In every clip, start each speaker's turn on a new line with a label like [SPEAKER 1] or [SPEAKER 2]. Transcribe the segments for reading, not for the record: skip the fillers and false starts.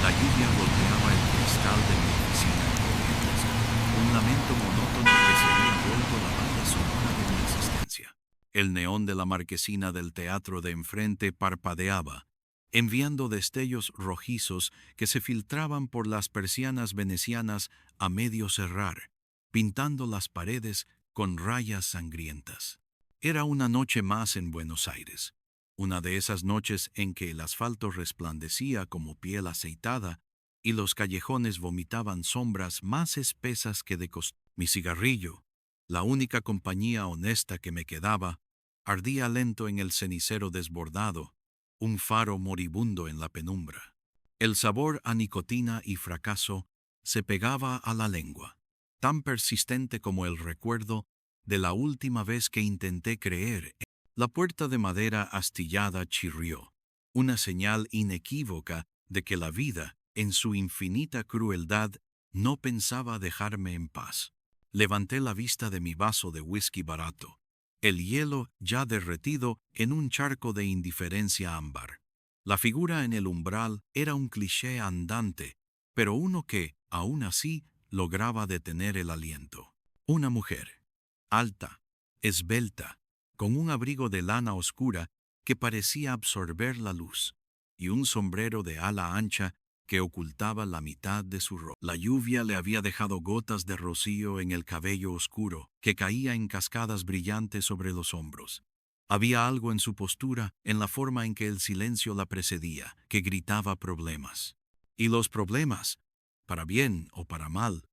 [SPEAKER 1] La lluvia golpeaba el cristal de mi oficina en corrientes, un lamento monótono que se había vuelto la banda sonora de mi existencia. El neón de la marquesina del teatro de enfrente parpadeaba, enviando destellos rojizos que se filtraban por las persianas venecianas a medio cerrar, pintando las paredes con rayas sangrientas. Era una noche más en Buenos Aires, una de esas noches en que el asfalto resplandecía como piel aceitada y los callejones vomitaban sombras más espesas que de costumbre. Mi cigarrillo, la única compañía honesta que me quedaba, ardía lento en el cenicero desbordado, un faro moribundo en la penumbra. El sabor a nicotina y fracaso se pegaba a la lengua, tan persistente como el recuerdo de la última vez que intenté creer. La puerta de madera astillada chirrió, una señal inequívoca de que la vida, en su infinita crueldad, no pensaba dejarme en paz. Levanté la vista de mi vaso de whisky barato, el hielo ya derretido en un charco de indiferencia ámbar. La figura en el umbral era un cliché andante, pero uno que, aún así, lograba detener el aliento. Una mujer, alta, esbelta, con un abrigo de lana oscura que parecía absorber la luz, y un sombrero de ala ancha que ocultaba la mitad de su rostro. La lluvia le había dejado gotas de rocío en el cabello oscuro, que caía en cascadas brillantes sobre los hombros. Había algo en su postura, en la forma en que el silencio la precedía, que gritaba problemas. Y los problemas, para bien o para mal,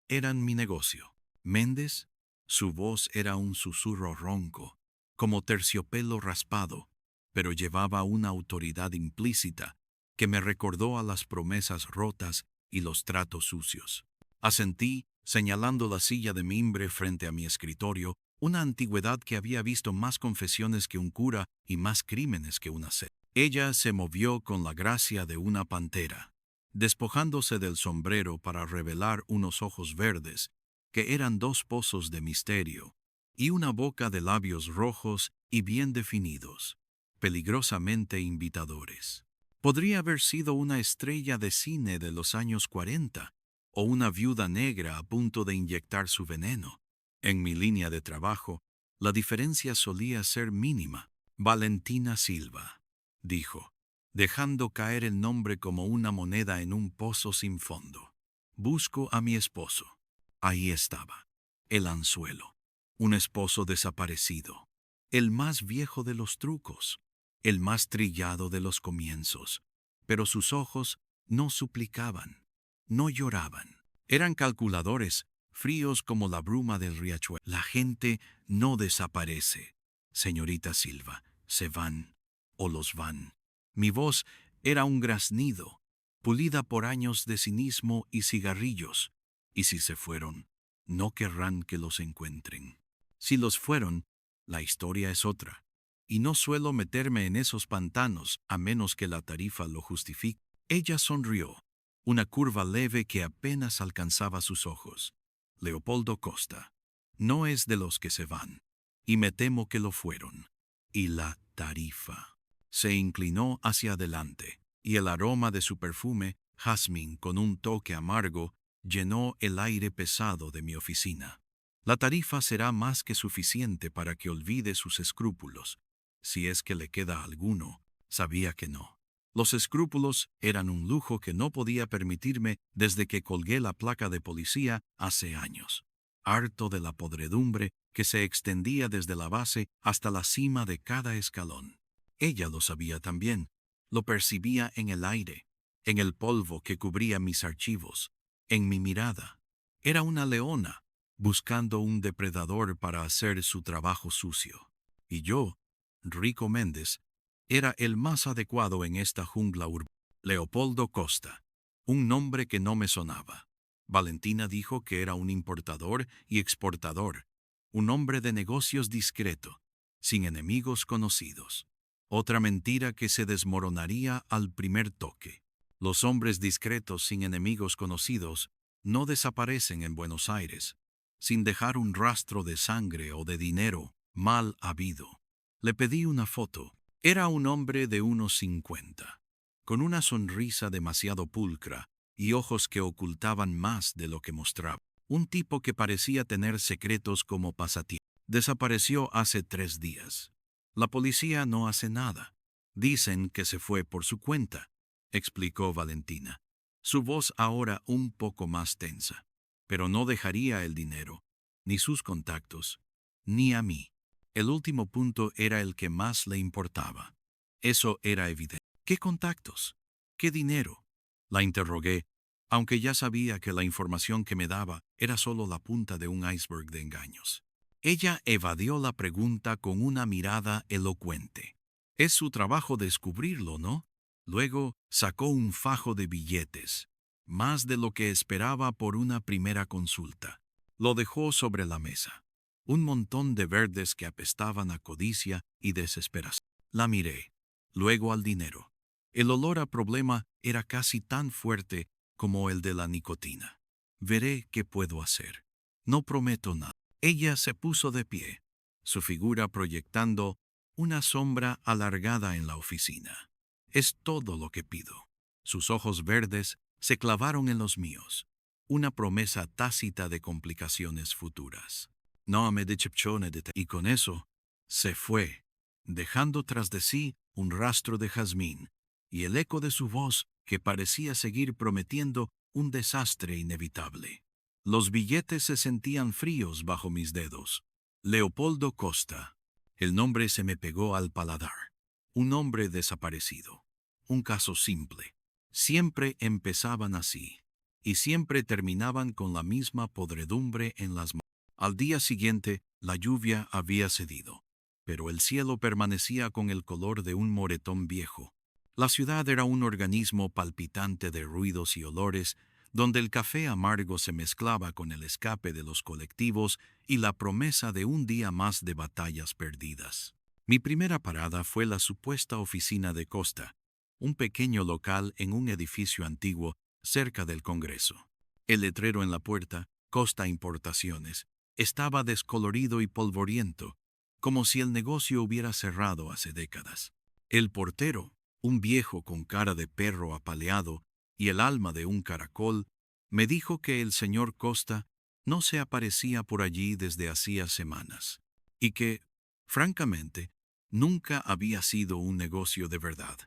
[SPEAKER 1] eran mi negocio. Méndez, su voz era un susurro ronco, como terciopelo raspado, pero llevaba una autoridad implícita que me recordó a las promesas rotas y los tratos sucios. Asentí, señalando la silla de mimbre frente a mi escritorio, una antigüedad que había visto más confesiones que un cura y más crímenes que una sed. Ella se movió con la gracia de una pantera, despojándose del sombrero para revelar unos ojos verdes, que eran dos pozos de misterio, y una boca de labios rojos y bien definidos, peligrosamente invitadores. Podría haber sido una estrella de cine de los años 40 o una viuda negra a punto de inyectar su veneno. En mi línea de trabajo, la diferencia solía ser mínima. Valentina Silva, dijo, dejando caer el nombre como una moneda en un pozo sin fondo. Busco a mi esposo. Ahí estaba, el anzuelo, un esposo desaparecido, el más viejo de los trucos, el más trillado de los comienzos, pero sus ojos no suplicaban, no lloraban. Eran calculadores, fríos como la bruma del riachuelo. La gente no desaparece, señorita Silva, se van o los van. Mi voz era un graznido, pulida por años de cinismo y cigarrillos, y si se fueron, no querrán que los encuentren. Si los fueron, la historia es otra. Y no suelo meterme en esos pantanos a menos que la tarifa lo justifique. Ella sonrió, una curva leve que apenas alcanzaba sus ojos. Leopoldo Costa. No es de los que se van, y me temo que lo fueron. Y la tarifa. Se inclinó hacia adelante, y el aroma de su perfume, jazmín con un toque amargo, llenó el aire pesado de mi oficina. La tarifa será más que suficiente para que olvide sus escrúpulos. Si es que le queda alguno, sabía que no. Los escrúpulos eran un lujo que no podía permitirme desde que colgué la placa de policía hace años. Harto de la podredumbre que se extendía desde la base hasta la cima de cada escalón. Ella lo sabía también, lo percibía en el aire, en el polvo que cubría mis archivos, en mi mirada. Era una leona, buscando un depredador para hacer su trabajo sucio. Y yo, Rico Méndez, era el más adecuado en esta jungla urbana. Leopoldo Costa, un nombre que no me sonaba. Valentina dijo que era un importador y exportador, un hombre de negocios discreto, sin enemigos conocidos. Otra mentira que se desmoronaría al primer toque. Los hombres discretos sin enemigos conocidos no desaparecen en Buenos Aires, sin dejar un rastro de sangre o de dinero mal habido. Le pedí una foto. Era un hombre de unos 50, con una sonrisa demasiado pulcra y ojos que ocultaban más de lo que mostraba. Un tipo que parecía tener secretos como pasatiempo. Desapareció hace 3 días. La policía no hace nada. Dicen que se fue por su cuenta, explicó Valentina, su voz ahora un poco más tensa. Pero no dejaría el dinero, ni sus contactos, ni a mí. El último punto era el que más le importaba. Eso era evidente. ¿Qué contactos? ¿Qué dinero? La interrogué, aunque ya sabía que la información que me daba era solo la punta de un iceberg de engaños. Ella evadió la pregunta con una mirada elocuente. Es su trabajo descubrirlo, ¿no? Luego sacó un fajo de billetes, más de lo que esperaba por una primera consulta. Lo dejó sobre la mesa. Un montón de verdes que apestaban a codicia y desesperación. La miré, luego al dinero. El olor a problema era casi tan fuerte como el de la nicotina. Veré qué puedo hacer. No prometo nada. Ella se puso de pie, su figura proyectando una sombra alargada en la oficina. Es todo lo que pido. Sus ojos verdes se clavaron en los míos, una promesa tácita de complicaciones futuras. No me decepcione de y con eso se fue, dejando tras de sí un rastro de jazmín y el eco de su voz que parecía seguir prometiendo un desastre inevitable. Los billetes se sentían fríos bajo mis dedos. Leopoldo Costa. El nombre se me pegó al paladar. Un hombre desaparecido. Un caso simple. Siempre empezaban así, y siempre terminaban con la misma podredumbre en las manos. Al día siguiente, la lluvia había cedido, pero el cielo permanecía con el color de un moretón viejo. La ciudad era un organismo palpitante de ruidos y olores, donde el café amargo se mezclaba con el escape de los colectivos y la promesa de un día más de batallas perdidas. Mi primera parada fue la supuesta oficina de Costa, un pequeño local en un edificio antiguo cerca del Congreso. El letrero en la puerta, Costa Importaciones, estaba descolorido y polvoriento, como si el negocio hubiera cerrado hace décadas. El portero, un viejo con cara de perro apaleado y el alma de un caracol, me dijo que el señor Costa no se aparecía por allí desde hacía semanas, y que, francamente, nunca había sido un negocio de verdad,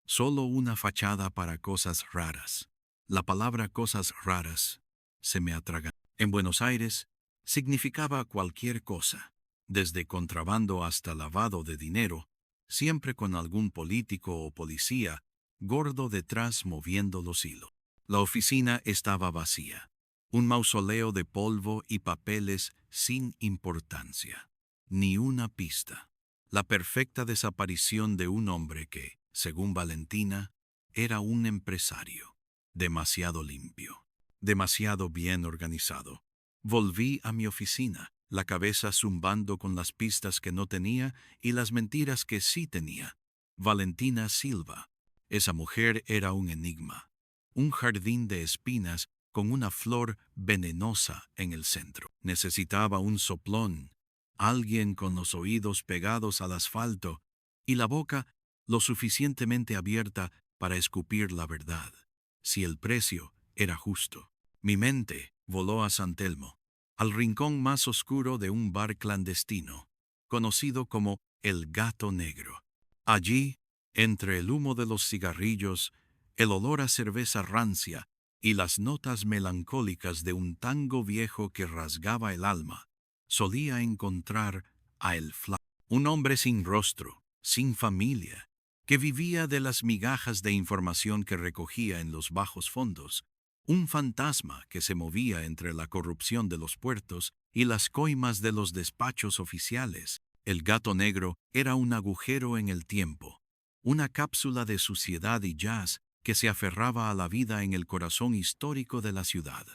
[SPEAKER 1] solo una fachada para cosas raras. La palabra cosas raras se me atragantó. En Buenos Aires significaba cualquier cosa, desde contrabando hasta lavado de dinero, siempre con algún político o policía gordo detrás moviendo los hilos. La oficina estaba vacía, un mausoleo de polvo y papeles sin importancia. Ni una pista. La perfecta desaparición de un hombre que, según Valentina, era un empresario. Demasiado limpio, demasiado bien organizado. Volví a mi oficina, la cabeza zumbando con las pistas que no tenía y las mentiras que sí tenía. Valentina Silva. Esa mujer era un enigma. Un jardín de espinas con una flor venenosa en el centro. Necesitaba un soplón, alguien con los oídos pegados al asfalto y la boca lo suficientemente abierta para escupir la verdad, si el precio era justo. Mi mente voló a San Telmo, al rincón más oscuro de un bar clandestino, conocido como El Gato Negro. Allí, entre el humo de los cigarrillos, el olor a cerveza rancia y las notas melancólicas de un tango viejo que rasgaba el alma, solía encontrar a El Flaco, un hombre sin rostro, sin familia, que vivía de las migajas de información que recogía en los bajos fondos, un fantasma que se movía entre la corrupción de los puertos y las coimas de los despachos oficiales. El Gato Negro era un agujero en el tiempo, una cápsula de suciedad y jazz que se aferraba a la vida en el corazón histórico de la ciudad.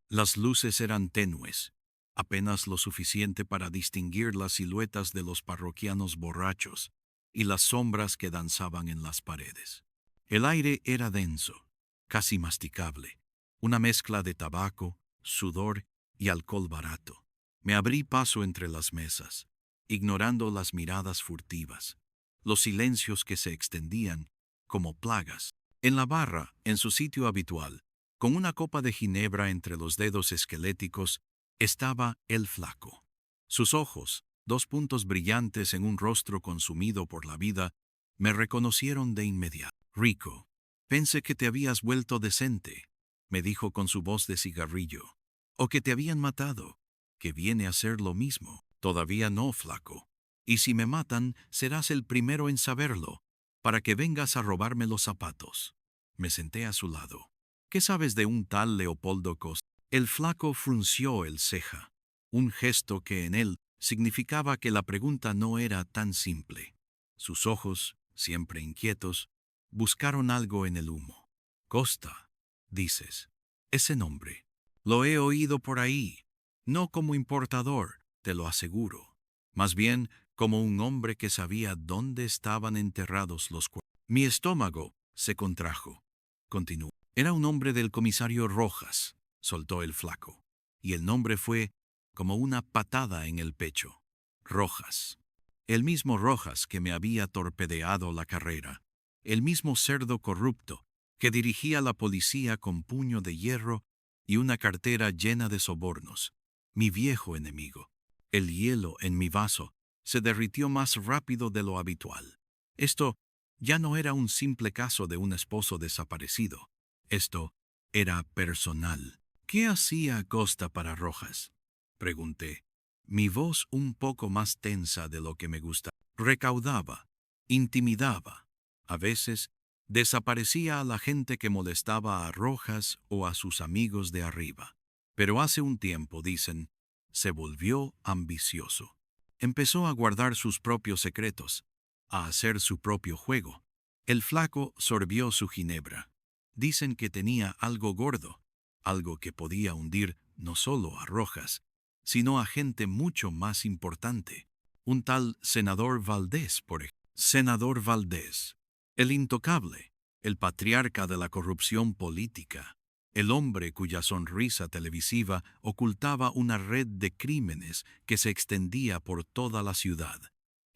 [SPEAKER 1] Las luces eran tenues, apenas lo suficiente para distinguir las siluetas de los parroquianos borrachos y las sombras que danzaban en las paredes. El aire era denso, casi masticable, una mezcla de tabaco, sudor y alcohol barato. Me abrí paso entre las mesas, ignorando las miradas furtivas, los silencios que se extendían como plagas. En la barra, en su sitio habitual, con una copa de ginebra entre los dedos esqueléticos, estaba el flaco. Sus ojos, dos puntos brillantes en un rostro consumido por la vida, me reconocieron de inmediato. Rico, pensé que te habías vuelto decente, me dijo con su voz de cigarrillo. O que te habían matado, que viene a ser lo mismo. Todavía no, flaco. Y si me matan, serás el primero en saberlo, para que vengas a robarme los zapatos. Me senté a su lado. ¿Qué sabes de un tal Leopoldo Costa? El flaco frunció el ceja, un gesto que en él significaba que la pregunta no era tan simple. Sus ojos, siempre inquietos, buscaron algo en el humo. Costa, dices. Ese nombre. Lo he oído por ahí. No como importador, te lo aseguro. Más bien como un hombre que sabía dónde estaban enterrados los cuerpos. Mi estómago se contrajo. Continuó. Era un hombre del comisario Rojas, soltó el flaco. Y el nombre fue como una patada en el pecho. Rojas. El mismo Rojas que me había torpedeado la carrera. El mismo cerdo corrupto que dirigía la policía con puño de hierro y una cartera llena de sobornos. Mi viejo enemigo. El hielo en mi vaso se derritió más rápido de lo habitual. Esto ya no era un simple caso de un esposo desaparecido. Esto era personal. ¿Qué hacía Costa para Rojas? Pregunté, mi voz un poco más tensa de lo que me gustaba. Recaudaba, intimidaba. A veces desaparecía a la gente que molestaba a Rojas o a sus amigos de arriba. Pero hace un tiempo, dicen, se volvió ambicioso. Empezó a guardar sus propios secretos, a hacer su propio juego. El flaco sorbió su ginebra. Dicen que tenía algo gordo, algo que podía hundir no solo a Rojas, sino a gente mucho más importante. Un tal senador Valdés, por ejemplo. Senador Valdés, el intocable, el patriarca de la corrupción política, el hombre cuya sonrisa televisiva ocultaba una red de crímenes que se extendía por toda la ciudad.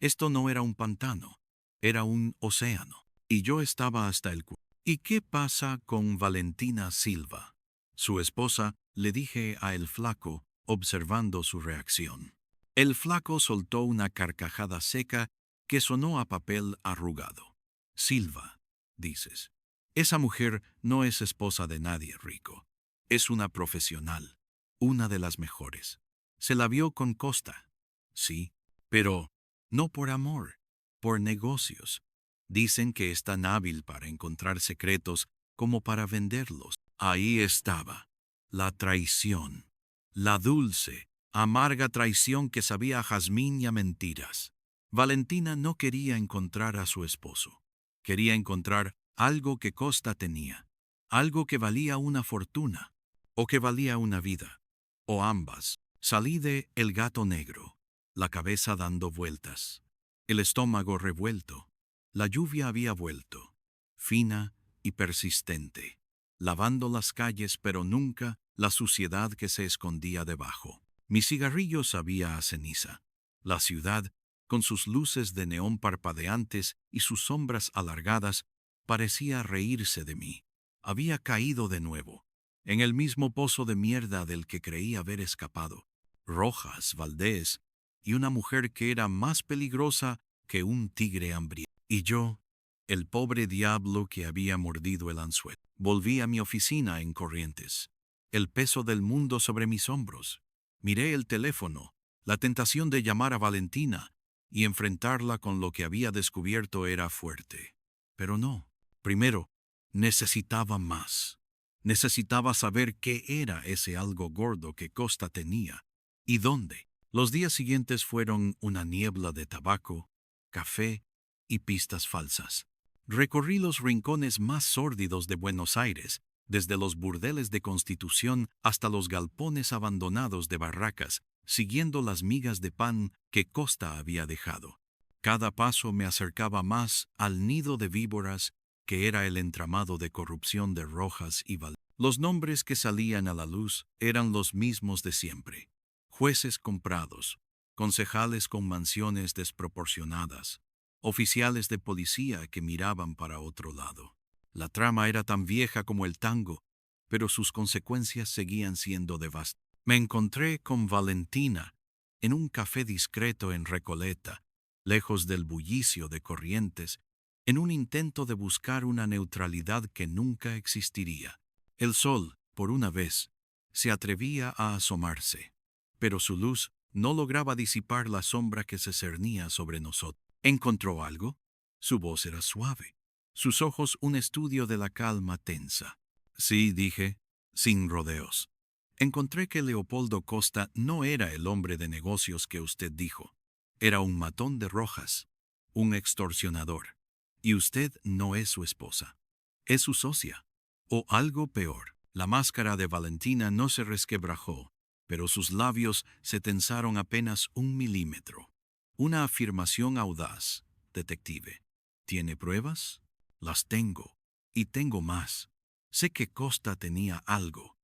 [SPEAKER 1] Esto no era un pantano, era un océano, y yo estaba hasta el cuello. ¿Y qué pasa con Valentina Silva? Su esposa, le dije a el flaco, observando su reacción. El flaco soltó una carcajada seca que sonó a papel arrugado. Silva, dices. Esa mujer no es esposa de nadie, Rico. Es una profesional, una de las mejores. Se la vio con Costa. Sí, pero no por amor, por negocios. Dicen que es tan hábil para encontrar secretos como para venderlos. Ahí estaba, la traición, la dulce, amarga traición que sabía a jazmín y a mentiras. Valentina no quería encontrar a su esposo. Quería encontrar algo que Costa tenía, algo que valía una fortuna, o que valía una vida, o ambas. Salí de El gato negro, la cabeza dando vueltas, el estómago revuelto. La lluvia había vuelto, fina y persistente, lavando las calles pero nunca la suciedad que se escondía debajo. Mi cigarrillo sabía a ceniza. La ciudad, con sus luces de neón parpadeantes y sus sombras alargadas, parecía reírse de mí. Había caído de nuevo, en el mismo pozo de mierda del que creí haber escapado. Rojas, Valdés y una mujer que era más peligrosa que un tigre hambriento. Y yo, el pobre diablo que había mordido el anzuelo. Volví a mi oficina en Corrientes, el peso del mundo sobre mis hombros. Miré el teléfono, la tentación de llamar a Valentina y enfrentarla con lo que había descubierto era fuerte. Pero no. Primero, necesitaba más. Necesitaba saber qué era ese algo gordo que Costa tenía y dónde. Los días siguientes fueron una niebla de tabaco, café y pistas falsas. Recorrí los rincones más sórdidos de Buenos Aires, desde los burdeles de Constitución hasta los galpones abandonados de Barracas, siguiendo las migas de pan que Costa había dejado. Cada paso me acercaba más al nido de víboras que era el entramado de corrupción de Rojas y Valdés. Los nombres que salían a la luz eran los mismos de siempre. Jueces comprados, concejales con mansiones desproporcionadas, oficiales de policía que miraban para otro lado. La trama era tan vieja como el tango, pero sus consecuencias seguían siendo devastadoras. Me encontré con Valentina en un café discreto en Recoleta, lejos del bullicio de Corrientes, en un intento de buscar una neutralidad que nunca existiría. El sol, por una vez, se atrevía a asomarse, pero su luz no lograba disipar la sombra que se cernía sobre nosotros. ¿Encontró algo? Su voz era suave, sus ojos un estudio de la calma tensa. Sí, dije, sin rodeos. Encontré que Leopoldo Costa no era el hombre de negocios que usted dijo. Era un matón de Rojas, un extorsionador. Y usted no es su esposa. Es su socia. O algo peor. La máscara de Valentina no se resquebrajó, pero sus labios se tensaron apenas 1 milímetro. Una afirmación audaz, detective. ¿Tiene pruebas? Las tengo. Y tengo más. Sé que Costa tenía algo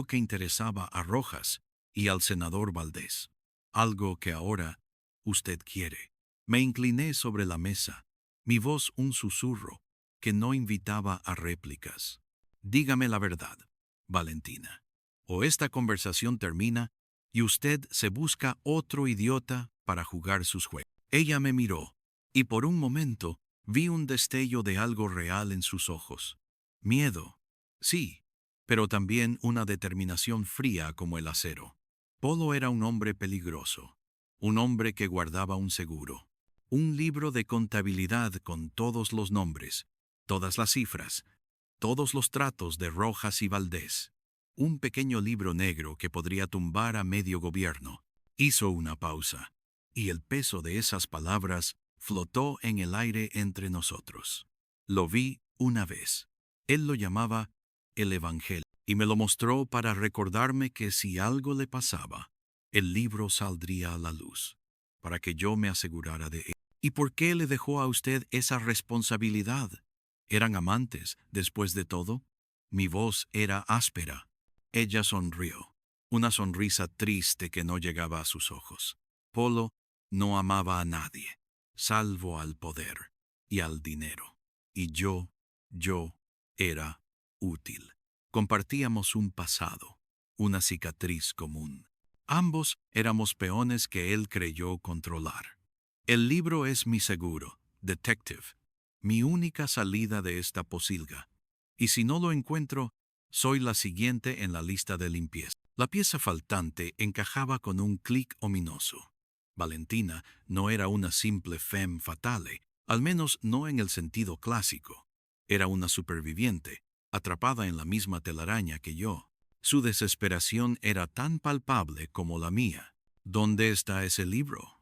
[SPEAKER 1] que interesaba a Rojas y al senador Valdés, algo que ahora usted quiere. Me incliné sobre la mesa, mi voz un susurro que no invitaba a réplicas. Dígame la verdad, Valentina, o esta conversación termina y usted se busca otro idiota para jugar sus juegos. Ella me miró, y por un momento vi un destello de algo real en sus ojos. Miedo, sí, pero también una determinación fría como el acero. Polo era un hombre peligroso, un hombre que guardaba un seguro, un libro de contabilidad con todos los nombres, todas las cifras, todos los tratos de Rojas y Valdés, un pequeño libro negro que podría tumbar a medio gobierno. Hizo una pausa, y el peso de esas palabras flotó en el aire entre nosotros. Lo vi una vez. Él lo llamaba el Evangelio, y me lo mostró para recordarme que si algo le pasaba, el libro saldría a la luz, para que yo me asegurara de él. ¿Y por qué le dejó a usted esa responsabilidad? ¿Eran amantes, después de todo? Mi voz era áspera. Ella sonrió, una sonrisa triste que no llegaba a sus ojos. Polo no amaba a nadie, salvo al poder y al dinero. Y yo era útil. Compartíamos un pasado, una cicatriz común. Ambos éramos peones que él creyó controlar. El libro es mi seguro, detective, mi única salida de esta posilga. Y si no lo encuentro, soy la siguiente en la lista de limpieza. La pieza faltante encajaba con un clic ominoso. Valentina no era una simple femme fatale, al menos no en el sentido clásico. Era una superviviente, atrapada en la misma telaraña que yo. Su desesperación era tan palpable como la mía. ¿Dónde está ese libro?,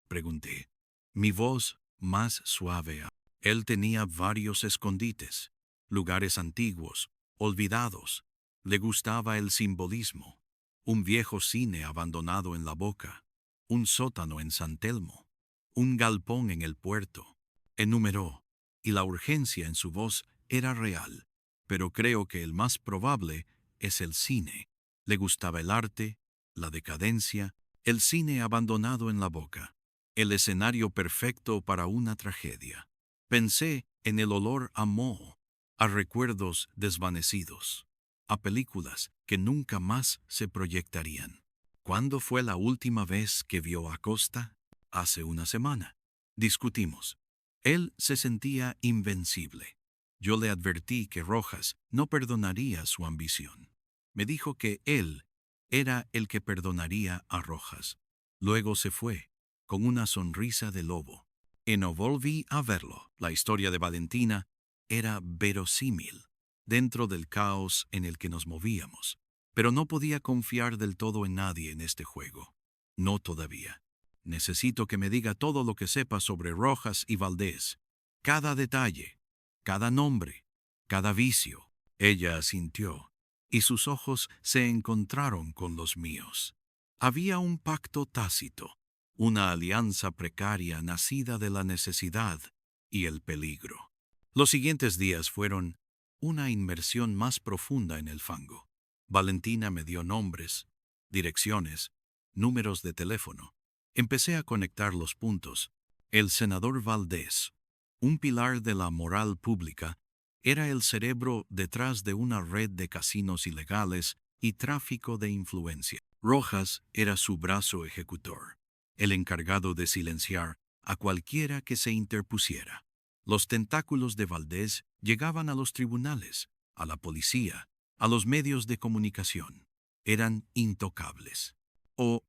[SPEAKER 1] pregunté. Mi voz más suave. Él tenía varios escondites, lugares antiguos, olvidados. Le gustaba el simbolismo. Un viejo cine abandonado en La Boca, un sótano en San Telmo, un galpón en el puerto. Enumeró, y la urgencia en su voz era real, pero creo que el más probable es el cine. Le gustaba el arte, la decadencia, el cine abandonado en La Boca, el escenario perfecto para una tragedia. Pensé en el olor a moho, a recuerdos desvanecidos, a películas que nunca más se proyectarían. ¿Cuándo fue la última vez que vio a Costa? Hace una semana. Discutimos. Él se sentía invencible. Yo le advertí que Rojas no perdonaría su ambición. Me dijo que él era el que perdonaría a Rojas. Luego se fue, con una sonrisa de lobo. Y no volví a verlo. La historia de Valentina era verosímil, dentro del caos en el que nos movíamos. Pero no podía confiar del todo en nadie en este juego. No todavía. Necesito que me diga todo lo que sepa sobre Rojas y Valdés. Cada detalle, cada nombre, cada vicio. Ella asintió, y sus ojos se encontraron con los míos. Había un pacto tácito, una alianza precaria nacida de la necesidad y el peligro. Los siguientes días fueron una inmersión más profunda en el fango. Valentina me dio nombres, direcciones, números de teléfono. Empecé a conectar los puntos. El senador Valdés, un pilar de la moral pública, Era el cerebro detrás de una red de casinos ilegales y tráfico de influencia. Rojas era su brazo ejecutor, el encargado de silenciar a cualquiera que se interpusiera. Los tentáculos de Valdés llegaban a los tribunales, a la policía, a los medios de comunicación. Eran intocables. O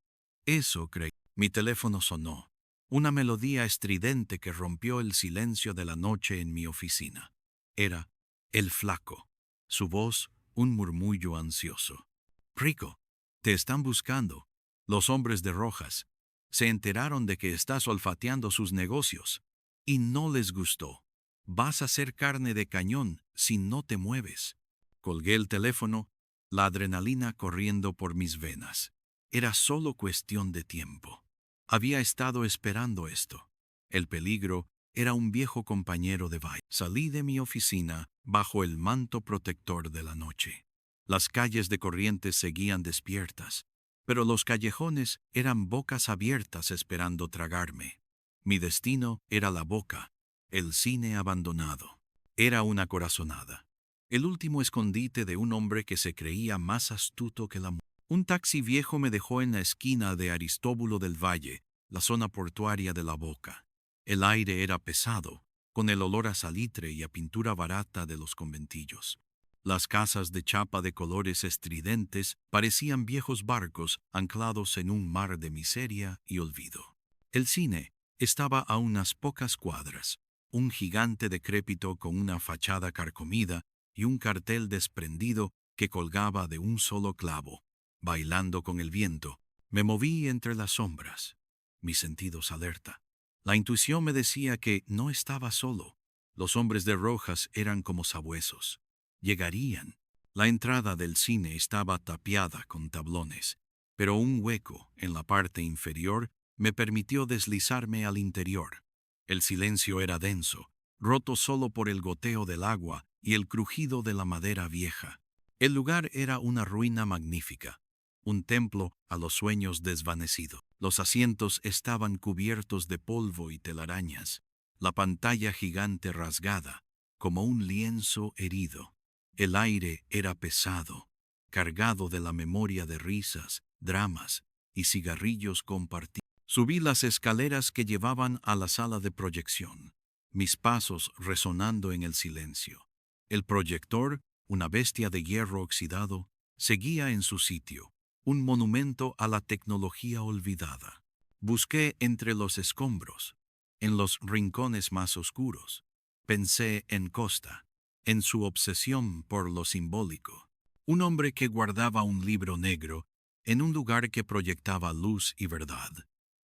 [SPEAKER 1] eso creí. Mi teléfono sonó. Una melodía estridente que rompió el silencio de la noche en mi oficina. Era el flaco. Su voz, un murmullo ansioso. Rico, te están buscando. Los hombres de Rojas se enteraron de que estás olfateando sus negocios. Y no les gustó. Vas a ser carne de cañón si no te mueves. Colgué el teléfono, la adrenalina corriendo por mis venas. Era solo cuestión de tiempo. Había estado esperando esto. El peligro era un viejo compañero de baile. Salí de mi oficina bajo el manto protector de la noche. Las calles de Corrientes seguían despiertas, pero los callejones eran bocas abiertas esperando tragarme. Mi destino era la boca, el cine abandonado. Era una corazonada. El último escondite de un hombre que se creía más astuto que la muerte. Un taxi viejo me dejó en la esquina de Aristóbulo del Valle, la zona portuaria de La Boca. El aire era pesado, con el olor a salitre y a pintura barata de los conventillos. Las casas de chapa de colores estridentes parecían viejos barcos anclados en un mar de miseria y olvido. El cine estaba a unas pocas cuadras, un gigante decrépito con una fachada carcomida y un cartel desprendido que colgaba de un solo clavo. Bailando con el viento, me moví entre las sombras, mis sentidos alerta. La intuición me decía que no estaba solo. Los hombres de Rojas eran como sabuesos. Llegarían. La entrada del cine estaba tapiada con tablones, pero un hueco en la parte inferior me permitió deslizarme al interior. El silencio era denso, roto solo por el goteo del agua y el crujido de la madera vieja. El lugar era una ruina magnífica, un templo a los sueños desvanecidos. Los asientos estaban cubiertos de polvo y telarañas, la pantalla gigante rasgada, como un lienzo herido. El aire era pesado, cargado de la memoria de risas, dramas y cigarrillos compartidos. Subí las escaleras que llevaban a la sala de proyección, mis pasos resonando en el silencio. El proyector, una bestia de hierro oxidado, seguía en su sitio, un monumento a la tecnología olvidada. Busqué entre los escombros, en los rincones más oscuros. Pensé en Costa, en su obsesión por lo simbólico. Un hombre que guardaba un libro negro en un lugar que proyectaba luz y verdad,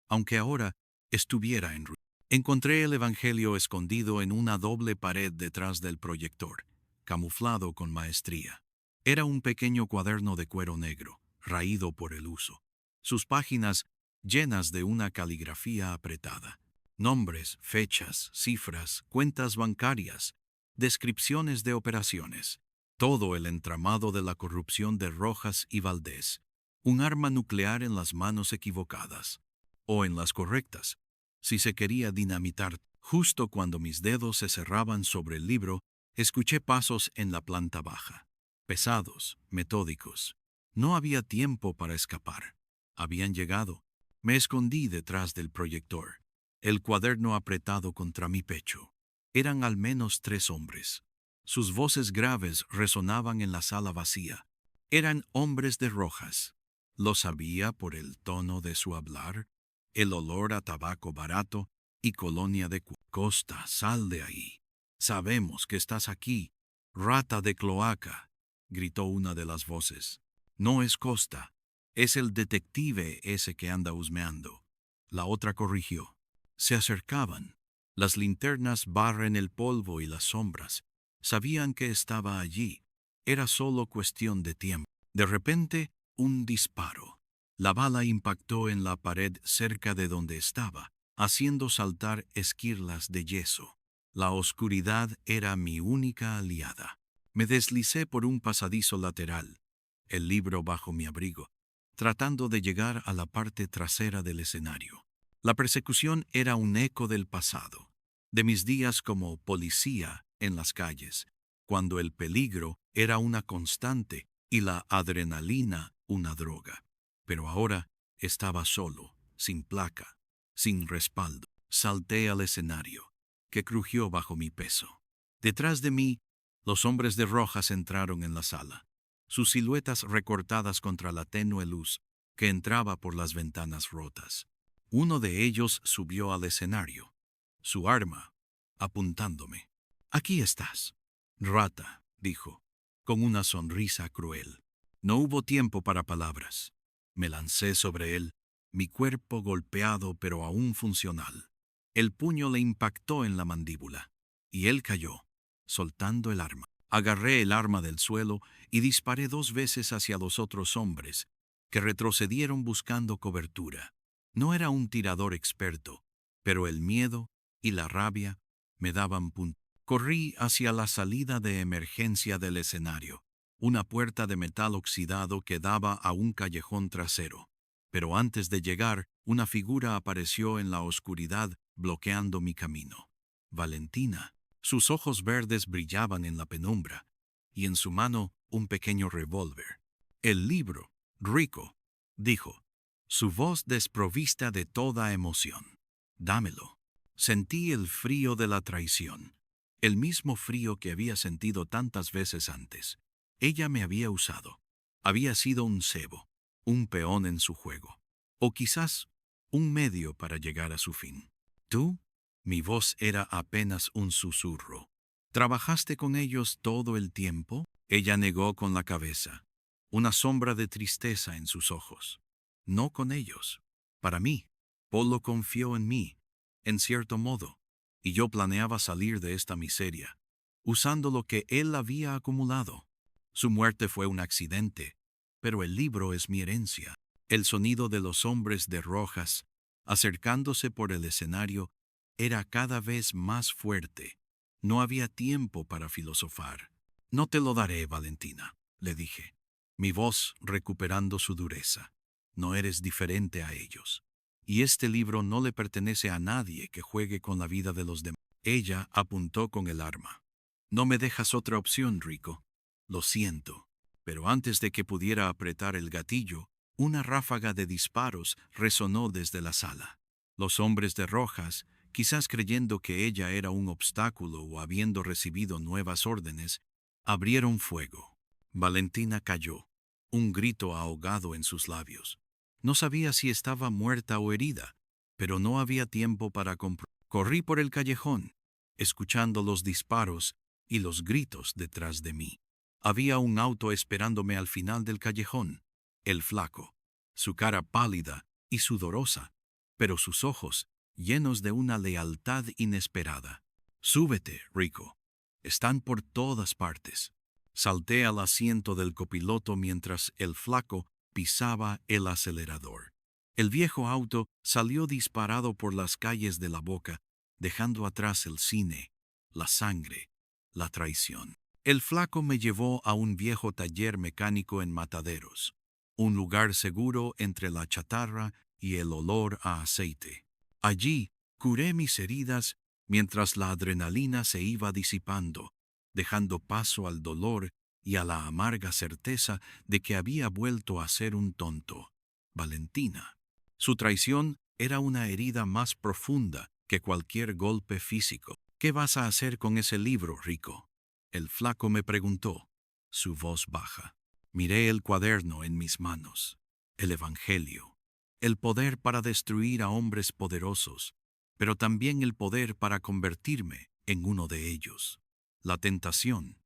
[SPEAKER 1] aunque ahora estuviera en ruinas. Encontré el Evangelio escondido en una doble pared detrás del proyector, camuflado con maestría. Era un pequeño cuaderno de cuero negro, raído por el uso. Sus páginas llenas de una caligrafía apretada. Nombres, fechas, cifras, cuentas bancarias, descripciones de operaciones. Todo el entramado de la corrupción de Rojas y Valdés. Un arma nuclear en las manos equivocadas. O en las correctas. Si se quería dinamitar. Justo cuando mis dedos se cerraban sobre el libro, escuché pasos en la planta baja. Pesados, metódicos. No había tiempo para escapar. Habían llegado. Me escondí detrás del proyector, el cuaderno apretado contra mi pecho. Eran al menos 3 hombres. Sus voces graves resonaban en la sala vacía. Eran hombres de Rojas. Lo sabía por el tono de su hablar, el olor a tabaco barato y colonia de Costa, sal de ahí. Sabemos que estás aquí, rata de cloaca, gritó una de las voces. No es Costa, es el detective ese que anda husmeando. La otra corrigió. Se acercaban. Las linternas barren el polvo y las sombras. Sabían que estaba allí. Era solo cuestión de tiempo. De repente, un disparo. La bala impactó en la pared cerca de donde estaba, haciendo saltar esquirlas de yeso. La oscuridad era mi única aliada. Me deslicé por un pasadizo lateral, el libro bajo mi abrigo, tratando de llegar a la parte trasera del escenario. La persecución era un eco del pasado, de mis días como policía en las calles, cuando el peligro era una constante y la adrenalina una droga. Pero ahora estaba solo, sin placa, sin respaldo. Salté al escenario, que crujió bajo mi peso. Detrás de mí, los hombres de Rojas entraron en la sala, sus siluetas recortadas contra la tenue luz que entraba por las ventanas rotas. Uno de ellos subió al escenario, su arma apuntándome. «Aquí estás, rata», dijo, con una sonrisa cruel. No hubo tiempo para palabras. Me lancé sobre él, mi cuerpo golpeado pero aún funcional. El puño le impactó en la mandíbula, y él cayó, soltando el arma. Agarré el arma del suelo y disparé 2 veces hacia los otros hombres, que retrocedieron buscando cobertura. No era un tirador experto, pero el miedo y la rabia me daban punto. Corrí hacia la salida de emergencia del escenario, una puerta de metal oxidado que daba a un callejón trasero. Pero antes de llegar, una figura apareció en la oscuridad, bloqueando mi camino. Valentina. Sus ojos verdes brillaban en la penumbra, y en su mano un pequeño revólver. «El libro, Rico», dijo, su voz desprovista de toda emoción. «Dámelo». Sentí el frío de la traición, el mismo frío que había sentido tantas veces antes. Ella me había usado. Había sido un cebo, un peón en su juego, o quizás un medio para llegar a su fin. «¿Tú?» Mi voz era apenas un susurro. «¿Trabajaste con ellos todo el tiempo?» Ella negó con la cabeza, una sombra de tristeza en sus ojos. «No con ellos. Para mí. Polo confió en mí, en cierto modo, y yo planeaba salir de esta miseria, usando lo que él había acumulado. Su muerte fue un accidente, pero el libro es mi herencia». El sonido de los hombres de Rojas, acercándose por el escenario, era cada vez más fuerte. No había tiempo para filosofar. «No te lo daré, Valentina», le dije, mi voz recuperando su dureza. «No eres diferente a ellos. Y este libro no le pertenece a nadie que juegue con la vida de los demás». Ella apuntó con el arma. «No me dejas otra opción, Rico. Lo siento». Pero antes de que pudiera apretar el gatillo, una ráfaga de disparos resonó desde la sala. Los hombres de Rojas, quizás creyendo que ella era un obstáculo o habiendo recibido nuevas órdenes, abrieron fuego. Valentina cayó, un grito ahogado en sus labios. No sabía si estaba muerta o herida, pero no había tiempo para comprobar. Corrí por el callejón, escuchando los disparos y los gritos detrás de mí. Había un auto esperándome al final del callejón. El flaco, su cara pálida y sudorosa, pero sus ojos llenos de una lealtad inesperada. «Súbete, Rico. Están por todas partes». Salté al asiento del copiloto mientras el flaco pisaba el acelerador. El viejo auto salió disparado por las calles de La Boca, dejando atrás el cine, la sangre, la traición. El flaco me llevó a un viejo taller mecánico en Mataderos, un lugar seguro entre la chatarra y el olor a aceite. Allí curé mis heridas mientras la adrenalina se iba disipando, dejando paso al dolor y a la amarga certeza de que había vuelto a ser un tonto. Valentina. Su traición era una herida más profunda que cualquier golpe físico. «¿Qué vas a hacer con ese libro, Rico?», el flaco me preguntó, su voz baja. Miré el cuaderno en mis manos. El Evangelio. El poder para destruir a hombres poderosos, pero también el poder para convertirme en uno de ellos. La tentación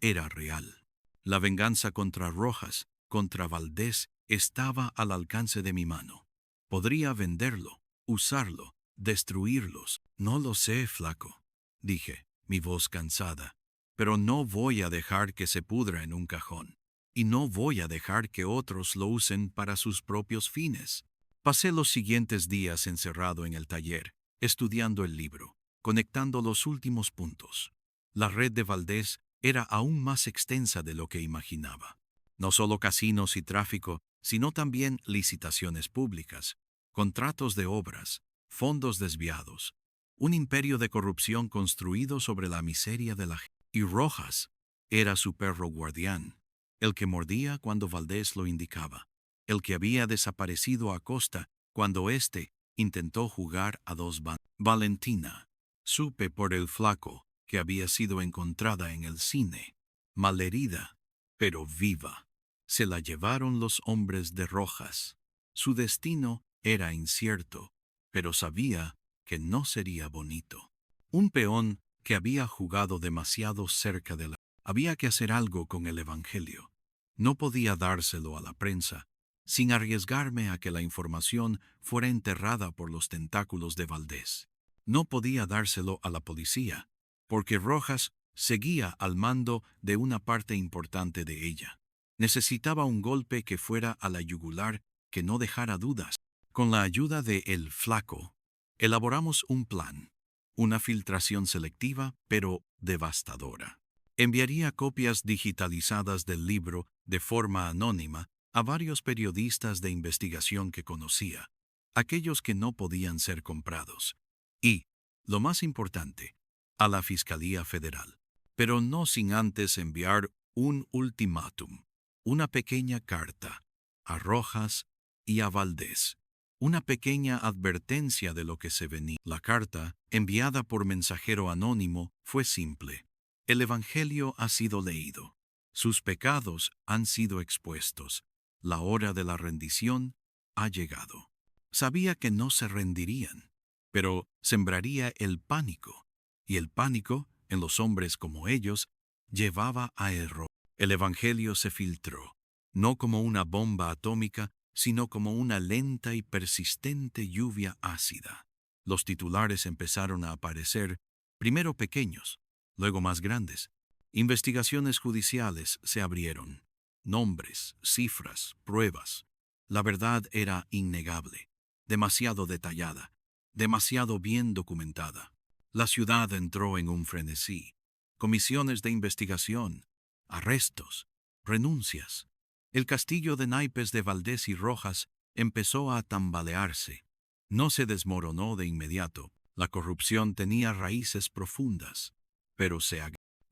[SPEAKER 1] era real. La venganza contra Rojas, contra Valdés, estaba al alcance de mi mano. Podría venderlo, usarlo, destruirlos. «No lo sé, flaco», dije, mi voz cansada, «pero no voy a dejar que se pudra en un cajón. Y no voy a dejar que otros lo usen para sus propios fines». Pasé los siguientes días encerrado en el taller, estudiando el libro, conectando los últimos puntos. La red de Valdés era aún más extensa de lo que imaginaba. No solo casinos y tráfico, sino también licitaciones públicas, contratos de obras, fondos desviados, un imperio de corrupción construido sobre la miseria de la gente. Y Rojas, Era su perro guardián, el que mordía cuando Valdés lo indicaba, el que había desaparecido a Costa cuando éste intentó jugar a dos bandas. Valentina. Supe por el flaco que había sido encontrada en el cine, malherida, pero viva. Se la llevaron los hombres de Rojas. Su destino era incierto, pero sabía que no sería bonito. Un peón que había jugado demasiado cerca de la... Había que hacer algo con el Evangelio. No podía dárselo a la prensa, sin arriesgarme a que la información fuera enterrada por los tentáculos de Valdés. No podía dárselo a la policía, porque Rojas seguía al mando de una parte importante de ella. Necesitaba un golpe que fuera a la yugular, que no dejara dudas. Con la ayuda de El Flaco, elaboramos un plan, una filtración selectiva, pero devastadora. Enviaría copias digitalizadas del libro de forma anónima a varios periodistas de investigación que conocía, aquellos que no podían ser comprados, y, lo más importante, a la Fiscalía Federal. Pero no sin antes enviar un ultimátum, una pequeña carta, a Rojas y a Valdés. Una pequeña advertencia de lo que se venía. La carta, enviada por mensajero anónimo, fue simple. El Evangelio ha sido leído. Sus pecados han sido expuestos. La hora de la rendición ha llegado. Sabía que no se rendirían, pero sembraría el pánico. Y el pánico, en los hombres como ellos, llevaba a error. El Evangelio se filtró, no como una bomba atómica, sino como una lenta y persistente lluvia ácida. Los titulares empezaron a aparecer, primero pequeños, luego más grandes. Investigaciones judiciales se abrieron. Nombres, cifras, pruebas. La verdad era innegable, demasiado detallada, demasiado bien documentada. La ciudad entró en un frenesí. Comisiones de investigación, arrestos, renuncias. El castillo de naipes de Valdés y Rojas empezó a tambalearse. No se desmoronó de inmediato. La corrupción tenía raíces profundas, pero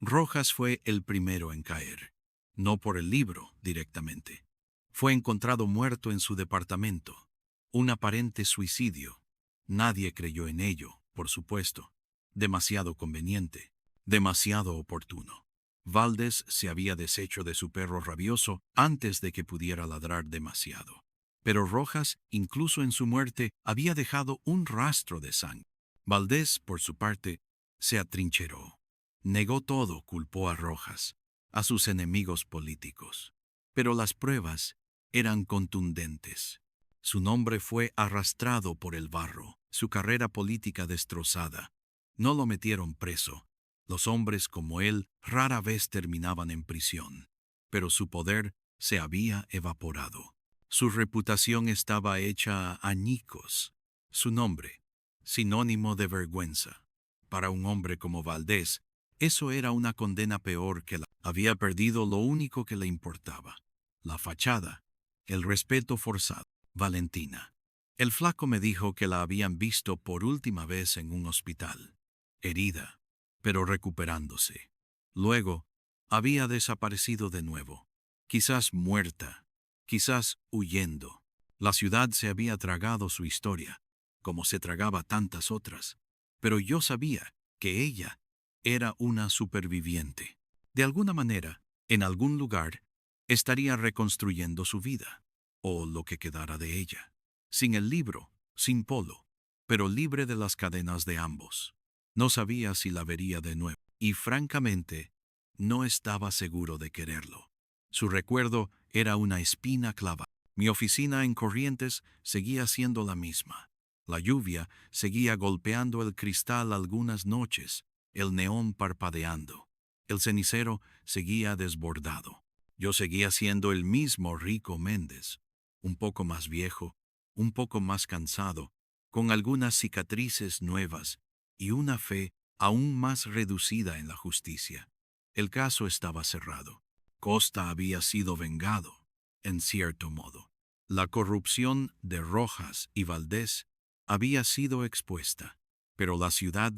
[SPEAKER 1] Rojas fue el primero en caer. No por el libro directamente. Fue encontrado muerto en su departamento. Un aparente suicidio. Nadie creyó en ello, por supuesto. Demasiado conveniente, demasiado oportuno. Valdés se había deshecho de su perro rabioso antes de que pudiera ladrar demasiado. Pero Rojas, incluso en su muerte, había dejado un rastro de sangre. Valdés, por su parte, se atrincheró. Negó todo, culpó a Rojas, a sus enemigos políticos. Pero las pruebas eran contundentes. Su nombre fue arrastrado por el barro, su carrera política destrozada. No lo metieron preso. Los hombres como él rara vez terminaban en prisión, pero su poder se había evaporado. Su reputación estaba hecha a añicos. Su nombre, sinónimo de vergüenza. Para un hombre como Valdés, eso era una condena peor que la... Había perdido lo único que le importaba, la fachada, el respeto forzado. Valentina. El flaco me dijo que la habían visto por última vez en un hospital, herida, pero recuperándose. Luego, había desaparecido de nuevo, quizás muerta, quizás huyendo. La ciudad se había tragado su historia, como se tragaba tantas otras, pero yo sabía que ella era una superviviente. De alguna manera, en algún lugar, estaría reconstruyendo su vida, o lo que quedara de ella, sin el libro, sin Polo, pero libre de las cadenas de ambos. No sabía si la vería de nuevo, y francamente, no estaba seguro de quererlo. Su recuerdo era una espina clavada. Mi oficina en Corrientes seguía siendo la misma. La lluvia seguía golpeando el cristal algunas noches, el neón parpadeando. El cenicero seguía desbordado. Yo seguía siendo el mismo Rico Méndez, un poco más viejo, un poco más cansado, con algunas cicatrices nuevas y una fe aún más reducida en la justicia. El caso estaba cerrado. Costa había sido vengado, en cierto modo. La corrupción de Rojas y Valdés había sido expuesta, pero la ciudad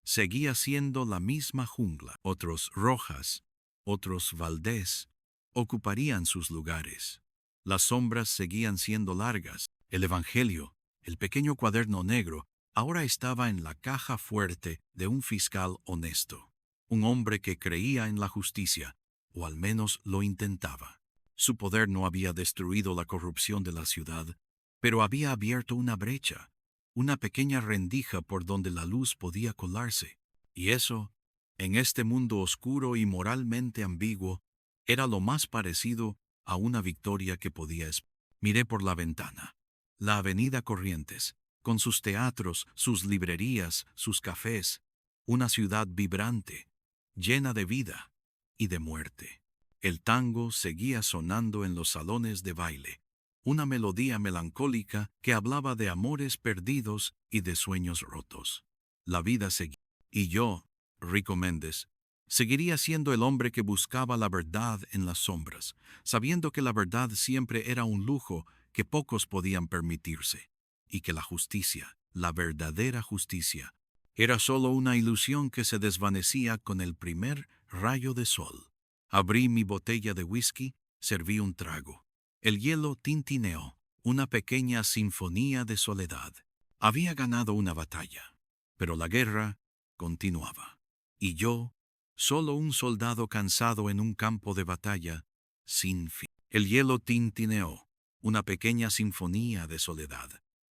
[SPEAKER 1] seguía siendo la misma jungla. Otros Rojas, otros Valdés, ocuparían sus lugares. Las sombras seguían siendo largas. El Evangelio, el pequeño cuaderno negro, ahora estaba en la caja fuerte de un fiscal honesto, un hombre que creía en la justicia, o al menos lo intentaba. Su poder no había destruido la corrupción de la ciudad, pero había abierto una brecha, una pequeña rendija por donde la luz podía colarse. Y eso, en este mundo oscuro y moralmente ambiguo, era lo más parecido a una victoria que podía esperar. Miré por la ventana. La avenida Corrientes, con sus teatros, sus librerías, sus cafés, una ciudad vibrante, llena de vida y de muerte. El tango seguía sonando en los salones de baile, una melodía melancólica que hablaba de amores perdidos y de sueños rotos. La vida seguía. Y yo, Rico Méndez, seguiría siendo el hombre que buscaba la verdad en las sombras, sabiendo que la verdad siempre era un lujo que pocos podían permitirse, y que la justicia, la verdadera justicia, era solo una ilusión que se desvanecía con el primer rayo de sol. Abrí mi botella de whisky, serví un trago. El hielo tintineó, una pequeña sinfonía de soledad. Había ganado una batalla, pero la guerra continuaba. Y yo, solo un soldado cansado en un campo de batalla, sin fin. El hielo tintineó, una pequeña sinfonía de soledad.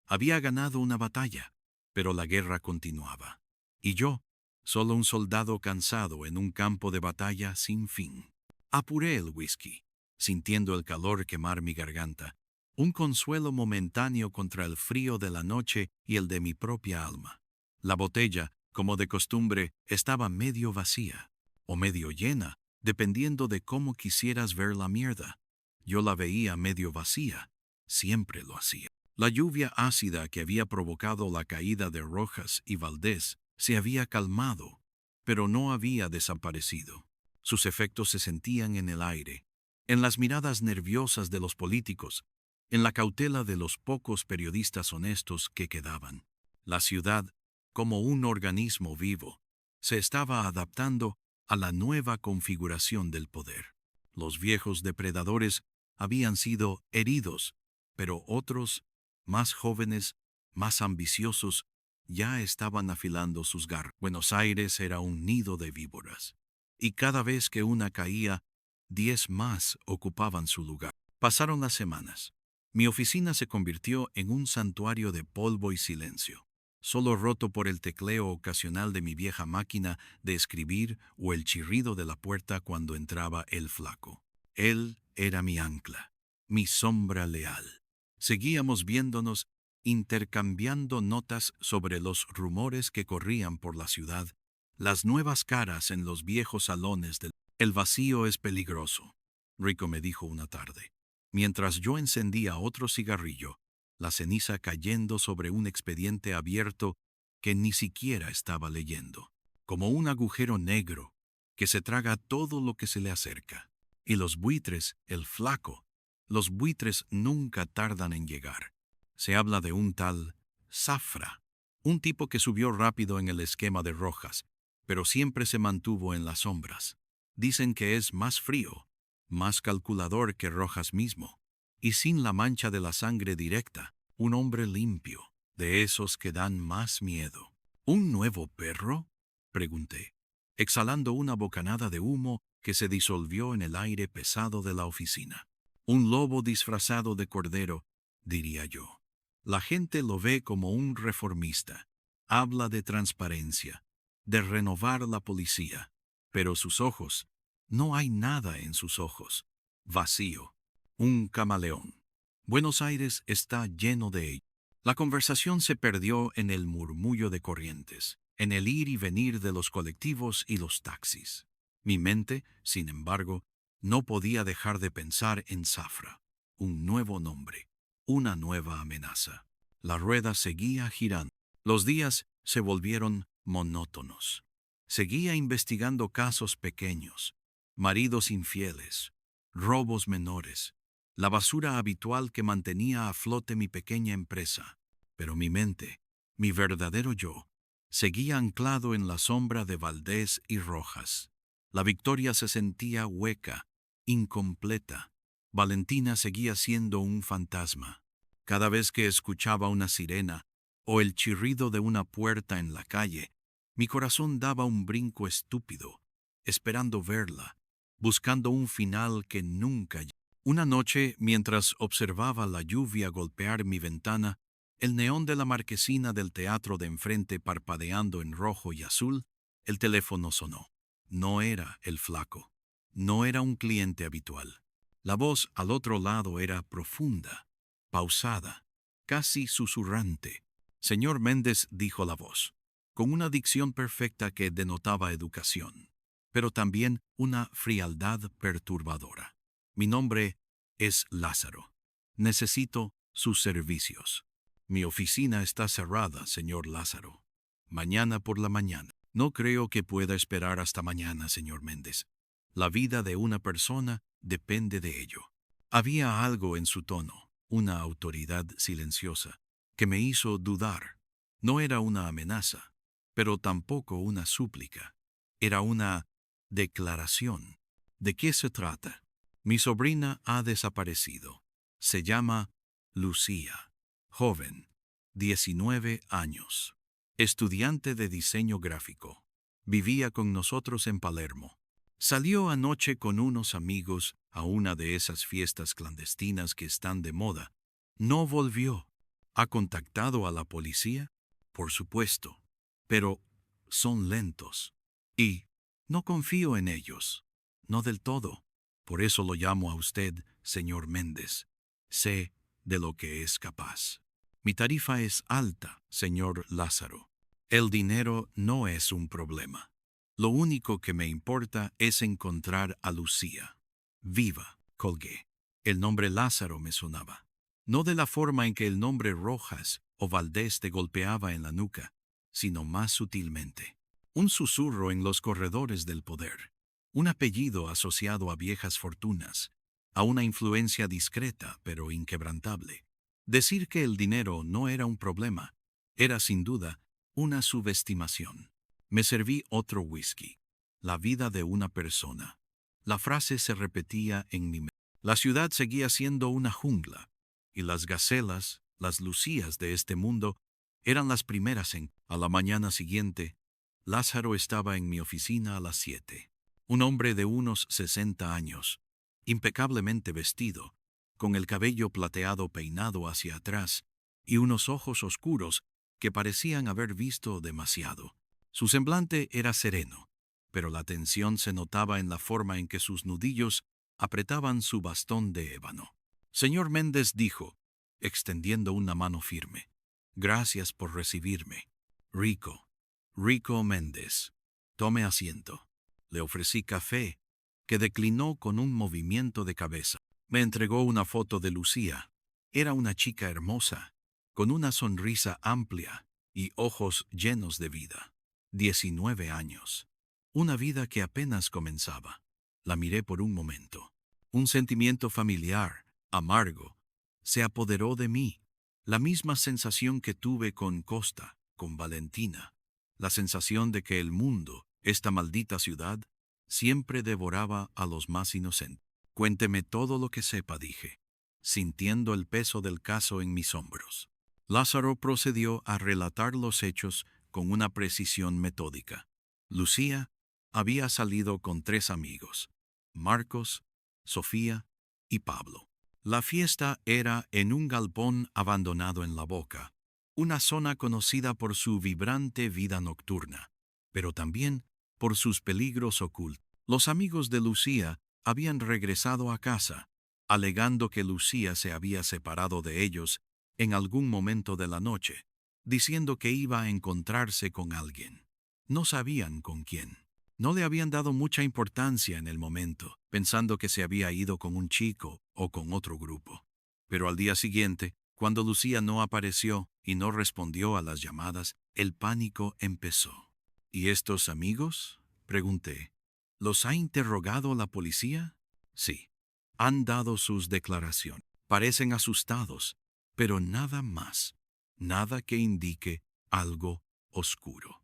[SPEAKER 1] Había ganado una batalla, pero la guerra continuaba. Y yo, solo un soldado cansado en un campo de batalla sin fin. Apuré el whisky, sintiendo el calor quemar mi garganta, un consuelo momentáneo contra el frío de la noche y el de mi propia alma. La botella, como de costumbre, estaba medio vacía, o medio llena, dependiendo de cómo quisieras ver la mierda. Yo la veía medio vacía, siempre lo hacía. La lluvia ácida que había provocado la caída de Rojas y Valdés se había calmado, pero no había desaparecido. Sus efectos se sentían en el aire, en las miradas nerviosas de los políticos, en la cautela de los pocos periodistas honestos que quedaban. La ciudad, como un organismo vivo, se estaba adaptando a la nueva configuración del poder. Los viejos depredadores habían sido heridos, pero otros, más jóvenes, más ambiciosos, ya estaban afilando sus garras. Buenos Aires era un nido de víboras, y cada vez que una caía, 10 más ocupaban su lugar. Pasaron las semanas. Mi oficina se convirtió en un santuario de polvo y silencio, solo roto por el tecleo ocasional de mi vieja máquina de escribir o el chirrido de la puerta cuando entraba el flaco. Él era mi ancla, mi sombra leal. Seguíamos viéndonos, intercambiando notas sobre los rumores que corrían por la ciudad, las nuevas caras en los viejos salones del... El vacío es peligroso, Rico me dijo una tarde, mientras yo encendía otro cigarrillo, la ceniza cayendo sobre un expediente abierto que ni siquiera estaba leyendo, como un agujero negro que se traga todo lo que se le acerca. Y los buitres, el flaco, los buitres nunca tardan en llegar. Se habla de un tal Zafra, un tipo que subió rápido en el esquema de Rojas, pero siempre se mantuvo en las sombras. Dicen que es más frío, más calculador que Rojas mismo, y sin la mancha de la sangre directa, un hombre limpio, de esos que dan más miedo. ¿Un nuevo perro?, pregunté, exhalando una bocanada de humo que se disolvió en el aire pesado de la oficina. Un lobo disfrazado de cordero, diría yo. La gente lo ve como un reformista. Habla de transparencia, de renovar la policía. Pero sus ojos, no hay nada en sus ojos. Vacío. Un camaleón. Buenos Aires está lleno de ello. La conversación se perdió en el murmullo de Corrientes, en el ir y venir de los colectivos y los taxis. Mi mente, sin embargo, no podía dejar de pensar en Zafra, un nuevo nombre, una nueva amenaza. La rueda seguía girando. Los días se volvieron monótonos. Seguía investigando casos pequeños, maridos infieles, robos menores, la basura habitual que mantenía a flote mi pequeña empresa. Pero mi mente, mi verdadero yo, seguía anclado en la sombra de Valdés y Rojas. La victoria se sentía hueca, incompleta. Valentina seguía siendo un fantasma. Cada vez que escuchaba una sirena o el chirrido de una puerta en la calle, mi corazón daba un brinco estúpido, esperando verla, buscando un final que nunca llegó. Una noche, mientras observaba la lluvia golpear mi ventana, el neón de la marquesina del teatro de enfrente parpadeando en rojo y azul, el teléfono sonó. No era el flaco. No era un cliente habitual. La voz al otro lado era profunda, pausada, casi susurrante. Señor Méndez, dijo la voz, con una dicción perfecta que denotaba educación, pero también una frialdad perturbadora. Mi nombre es Lázaro. Necesito sus servicios. Mi oficina está cerrada, señor Lázaro. Mañana por la mañana. No creo que pueda esperar hasta mañana, señor Méndez. La vida de una persona depende de ello. Había algo en su tono, una autoridad silenciosa, que me hizo dudar. No era una amenaza, pero tampoco una súplica. Era una declaración. ¿De qué se trata? Mi sobrina ha desaparecido. Se llama Lucía. Joven, 19 años. Estudiante de diseño gráfico. Vivía con nosotros en Palermo. Salió anoche con unos amigos a una de esas fiestas clandestinas que están de moda. No volvió. ¿Ha contactado a la policía? Por supuesto. Pero son lentos. Y no confío en ellos. No del todo. Por eso lo llamo a usted, señor Méndez. Sé de lo que es capaz. Mi tarifa es alta, señor Lázaro. El dinero no es un problema. Lo único que me importa es encontrar a Lucía. Viva, colgué. El nombre Lázaro me sonaba. No de la forma en que el nombre Rojas o Valdés te golpeaba en la nuca, sino más sutilmente. Un susurro en los corredores del poder. Un apellido asociado a viejas fortunas, a una influencia discreta pero inquebrantable. Decir que el dinero no era un problema era sin duda una subestimación. Me serví otro whisky. La vida de una persona. La frase se repetía en mi mente. La ciudad seguía siendo una jungla, y las gacelas, las lucías de este mundo, eran las primeras en. A la mañana siguiente, Lázaro estaba en mi oficina a las 7. Un hombre de unos 60 años, impecablemente vestido, con el cabello plateado peinado hacia atrás y unos ojos oscuros que parecían haber visto demasiado. Su semblante era sereno, pero la tensión se notaba en la forma en que sus nudillos apretaban su bastón de ébano. Señor Méndez dijo, extendiendo una mano firme, gracias por recibirme. Rico Méndez. Tome asiento. Le ofrecí café, que declinó con un movimiento de cabeza. Me entregó una foto de Lucía. Era una chica hermosa, con una sonrisa amplia y ojos llenos de vida. 19 años. Una vida que apenas comenzaba. La miré por un momento. Un sentimiento familiar, amargo, se apoderó de mí. La misma sensación que tuve con Costa, con Valentina. La sensación de que el mundo, esta maldita ciudad, siempre devoraba a los más inocentes. Cuénteme todo lo que sepa, dije, sintiendo el peso del caso en mis hombros. Lázaro procedió a relatar los hechos con una precisión metódica. Lucía había salido con 3 amigos, Marcos, Sofía y Pablo. La fiesta era en un galpón abandonado en La Boca, una zona conocida por su vibrante vida nocturna, pero también por sus peligros ocultos. Los amigos de Lucía habían regresado a casa, alegando que Lucía se había separado de ellos en algún momento de la noche, diciendo que iba a encontrarse con alguien. No sabían con quién. No le habían dado mucha importancia en el momento, pensando que se había ido con un chico o con otro grupo. Pero al día siguiente, cuando Lucía no apareció y no respondió a las llamadas, el pánico empezó. ¿Y estos amigos?, pregunté. ¿Los ha interrogado la policía? Sí. Han dado sus declaraciones. Parecen asustados, pero nada más. Nada que indique algo oscuro.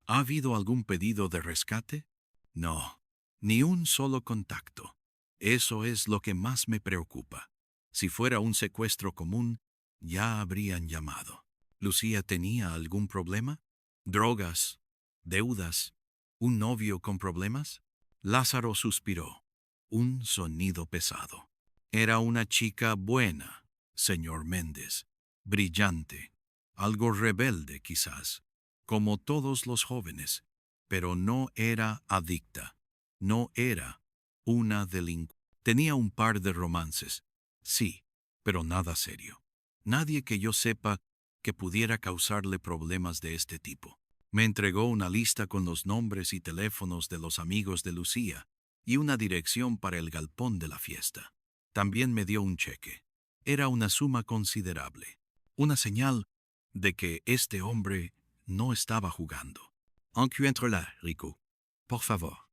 [SPEAKER 1] ¿Ha habido algún pedido de rescate? No. Ni un solo contacto. Eso es lo que más me preocupa. Si fuera un secuestro común, ya habrían llamado. ¿Lucía tenía algún problema? ¿Drogas? ¿Deudas? ¿Un novio con problemas? Lázaro suspiró. Un sonido pesado. Era una chica buena, señor Méndez. Brillante. Algo rebelde, quizás. Como todos los jóvenes. Pero no era adicta. No era una delincuente. Tenía un par de romances. Sí, pero nada serio. Nadie que yo sepa que pudiera causarle problemas de este tipo. Me entregó una lista con los nombres y teléfonos de los amigos de Lucía y una dirección para el galpón de la fiesta. También me dio un cheque. Era una suma considerable. Una señal de que este hombre no estaba jugando. Encuéntrala, Rico. Por favor.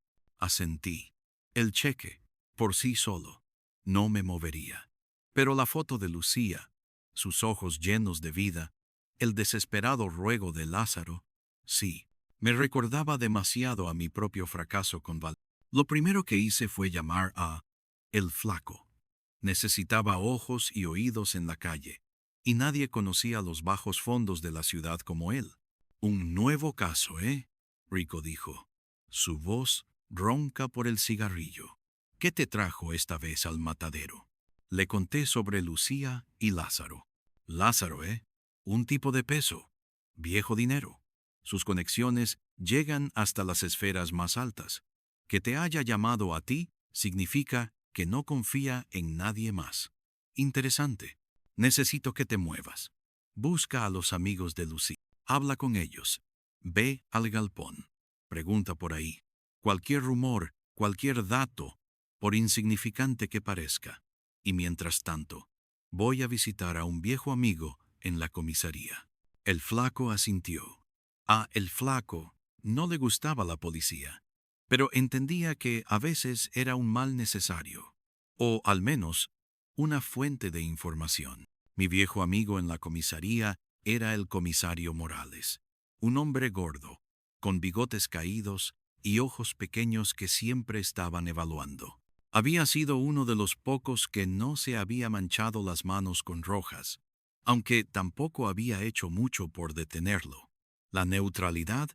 [SPEAKER 1] Asentí. El cheque, por sí solo, no me movería. Pero la foto de Lucía, sus ojos llenos de vida, el desesperado ruego de Lázaro, sí, me recordaba demasiado a mi propio fracaso con Val. Lo primero que hice fue llamar a El Flaco. Necesitaba ojos y oídos en la calle, y nadie conocía los bajos fondos de la ciudad como él. Un nuevo caso, ¿eh? Rico dijo, su voz ronca por el cigarrillo. ¿Qué te trajo esta vez al matadero? Le conté sobre Lucía y Lázaro. Lázaro, ¿eh? Un tipo de peso. Viejo dinero. Sus conexiones llegan hasta las esferas más altas. Que te haya llamado a ti significa que no confía en nadie más. Interesante. Necesito que te muevas. Busca a los amigos de Lucía. Habla con ellos. Ve al galpón. Pregunta por ahí. Cualquier rumor, cualquier dato, por insignificante que parezca. Y mientras tanto, voy a visitar a un viejo amigo en la comisaría. El Flaco asintió. A El Flaco no le gustaba la policía, pero entendía que a veces era un mal necesario, o al menos una fuente de información. Mi viejo amigo en la comisaría era el comisario Morales, un hombre gordo, con bigotes caídos y ojos pequeños que siempre estaban evaluando. Había sido uno de los pocos que no se había manchado las manos con rojas, aunque tampoco había hecho mucho por detenerlo. La neutralidad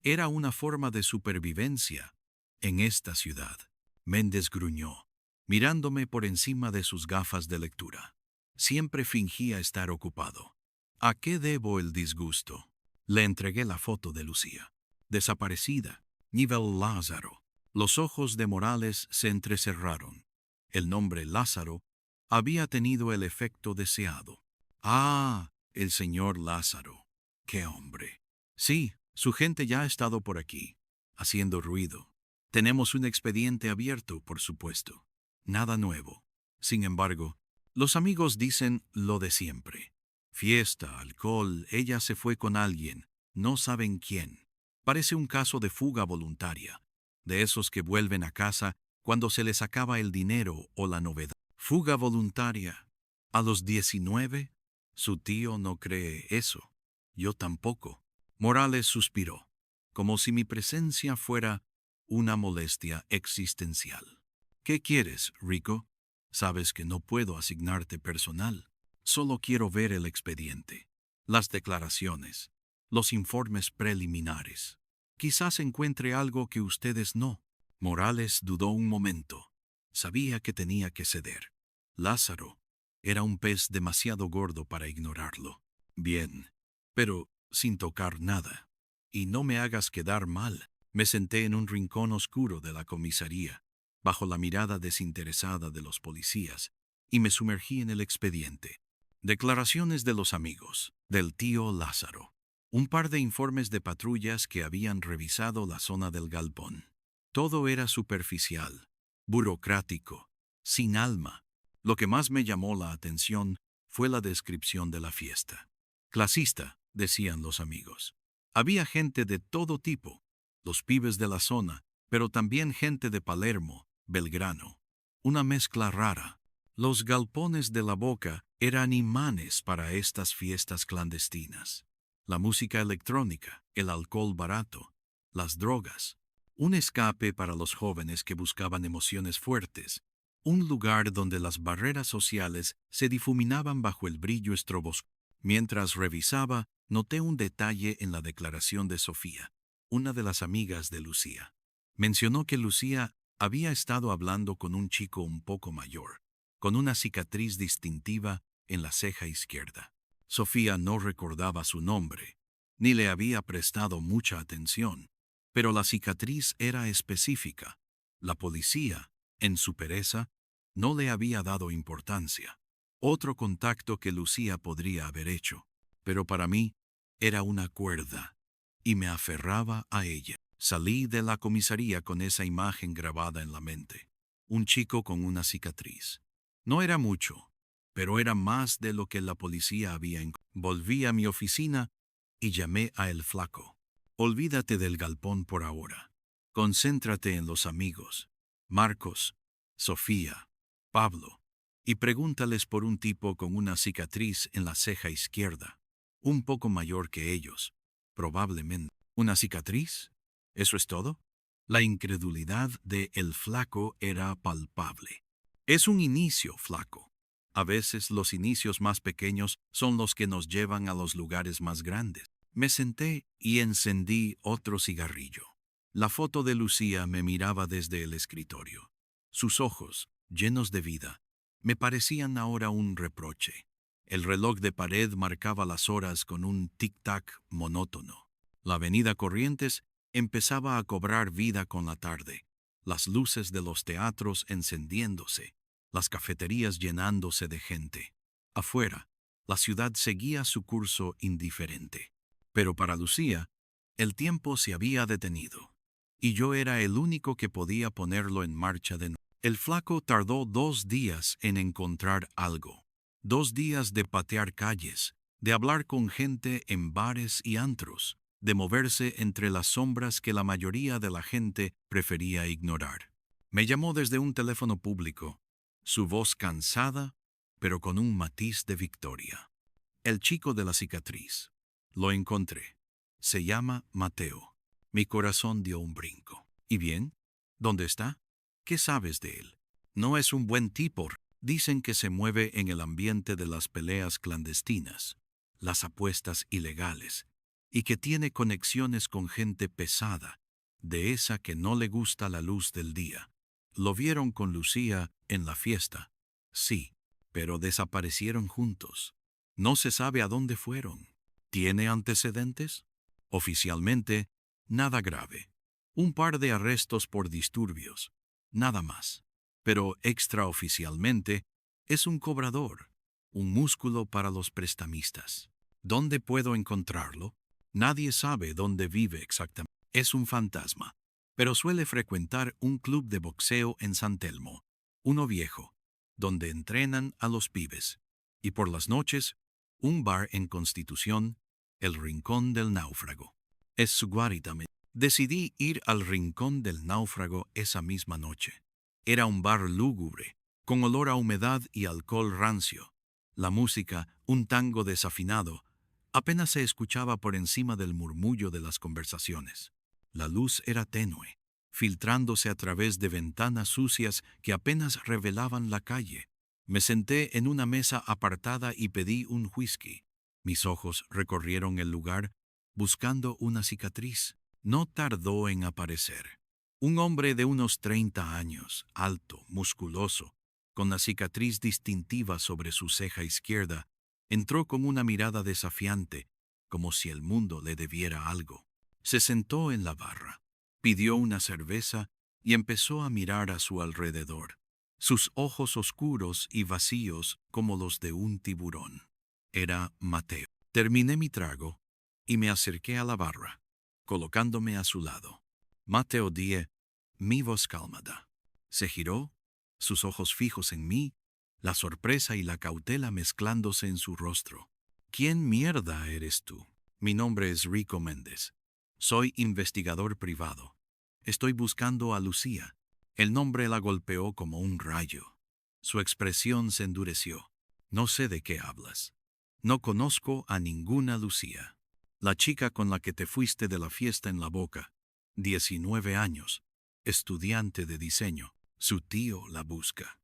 [SPEAKER 1] era una forma de supervivencia en esta ciudad. Méndez gruñó, mirándome por encima de sus gafas de lectura. Siempre fingía estar ocupado. ¿A qué debo el disgusto? Le entregué la foto de Lucía. Desaparecida, nivel Lázaro. Los ojos de Morales se entrecerraron. El nombre Lázaro había tenido el efecto deseado. Ah, el señor Lázaro. ¡Qué hombre! Sí, su gente ya ha estado por aquí, haciendo ruido. Tenemos un expediente abierto, por supuesto. Nada nuevo. Sin embargo, los amigos dicen lo de siempre. Fiesta, alcohol, ella se fue con alguien, no saben quién. Parece un caso de fuga voluntaria, de esos que vuelven a casa cuando se les acaba el dinero o la novedad. Fuga voluntaria. ¿A los 19? Su tío no cree eso. Yo tampoco. Morales suspiró, como si mi presencia fuera una molestia existencial. ¿Qué quieres, Rico? Sabes que no puedo asignarte personal. Solo quiero ver el expediente, las declaraciones, los informes preliminares. Quizás encuentre algo que ustedes no. Morales dudó un momento. Sabía que tenía que ceder. Lázaro era un pez demasiado gordo para ignorarlo. Bien, pero sin tocar nada. Y no me hagas quedar mal. Me senté en un rincón oscuro de la comisaría, bajo la mirada desinteresada de los policías, y me sumergí en el expediente. Declaraciones de los amigos, del tío Lázaro. Un par de informes de patrullas que habían revisado la zona del galpón. Todo era superficial, burocrático, sin alma. Lo que más me llamó la atención fue la descripción de la fiesta. Clasista, decían los amigos. Había gente de todo tipo, los pibes de la zona, pero también gente de Palermo, Belgrano. Una mezcla rara. Los galpones de la Boca eran imanes para estas fiestas clandestinas. La música electrónica, el alcohol barato, las drogas. Un escape para los jóvenes que buscaban emociones fuertes, un lugar donde las barreras sociales se difuminaban bajo el brillo estroboscópico. Mientras revisaba, noté un detalle en la declaración de Sofía, una de las amigas de Lucía. Mencionó que Lucía había estado hablando con un chico un poco mayor, con una cicatriz distintiva en la ceja izquierda. Sofía no recordaba su nombre, ni le había prestado mucha atención, pero la cicatriz era específica. La policía, en su pereza, no le había dado importancia. Otro contacto que Lucía podría haber hecho, pero para mí era una cuerda, y me aferraba a ella. Salí de la comisaría con esa imagen grabada en la mente. Un chico con una cicatriz. No era mucho, pero era más de lo que la policía había encontrado. Volví a mi oficina y llamé a El Flaco. Olvídate del galpón por ahora. Concéntrate en los amigos. Marcos, Sofía, Pablo. Y pregúntales por un tipo con una cicatriz en la ceja izquierda, un poco mayor que ellos, probablemente. ¿Una cicatriz? ¿Eso es todo? La incredulidad de El Flaco era palpable. Es un inicio, Flaco. A veces los inicios más pequeños son los que nos llevan a los lugares más grandes. Me senté y encendí otro cigarrillo. La foto de Lucía me miraba desde el escritorio. Sus ojos, llenos de vida, me parecían ahora un reproche. El reloj de pared marcaba las horas con un tic-tac monótono. La avenida Corrientes empezaba a cobrar vida con la tarde, las luces de los teatros encendiéndose, las cafeterías llenándose de gente. Afuera, la ciudad seguía su curso indiferente. Pero para Lucía, el tiempo se había detenido, y yo era el único que podía ponerlo en marcha de nuevo. El Flaco tardó 2 días en encontrar algo. 2 días de patear calles, de hablar con gente en bares y antros, de moverse entre las sombras que la mayoría de la gente prefería ignorar. Me llamó desde un teléfono público, su voz cansada, pero con un matiz de victoria. El chico de la cicatriz. Lo encontré. Se llama Mateo. Mi corazón dio un brinco. ¿Y bien? ¿Dónde está? ¿Qué sabes de él? No es un buen tipo. Dicen que se mueve en el ambiente de las peleas clandestinas, las apuestas ilegales, y que tiene conexiones con gente pesada, de esa que no le gusta la luz del día. Lo vieron con Lucía en la fiesta. Sí, pero desaparecieron juntos. No se sabe a dónde fueron. ¿Tiene antecedentes? Oficialmente, nada grave. Un par de arrestos por disturbios. Nada más. Pero extraoficialmente, es un cobrador, un músculo para los prestamistas. ¿Dónde puedo encontrarlo? Nadie sabe dónde vive exactamente. Es un fantasma, pero suele frecuentar un club de boxeo en San Telmo, uno viejo, donde entrenan a los pibes, y por las noches, un bar en Constitución, el Rincón del Náufrago. Es su guarida. Decidí ir al Rincón del Náufrago esa misma noche. Era un bar lúgubre, con olor a humedad y alcohol rancio. La música, un tango desafinado, apenas se escuchaba por encima del murmullo de las conversaciones. La luz era tenue, filtrándose a través de ventanas sucias que apenas revelaban la calle. Me senté en una mesa apartada y pedí un whisky. Mis ojos recorrieron el lugar buscando una cicatriz. No tardó en aparecer. Un hombre de unos 30 años, alto, musculoso, con la cicatriz distintiva sobre su ceja izquierda, entró con una mirada desafiante, como si el mundo le debiera algo. Se sentó en la barra, pidió una cerveza y empezó a mirar a su alrededor, sus ojos oscuros y vacíos como los de un tiburón. Era Mateo. Terminé mi trago y me acerqué a la barra, colocándome a su lado. Mateo die, mi voz cálmada. Se giró, sus ojos fijos en mí, la sorpresa y la cautela mezclándose en su rostro. ¿Quién mierda eres tú? Mi nombre es Rico Méndez. Soy investigador privado. Estoy buscando a Lucía. El nombre la golpeó como un rayo. Su expresión se endureció. No sé de qué hablas. No conozco a ninguna Lucía. La chica con la que te fuiste de la fiesta en La Boca. 19 años, estudiante de diseño. Su tío la busca.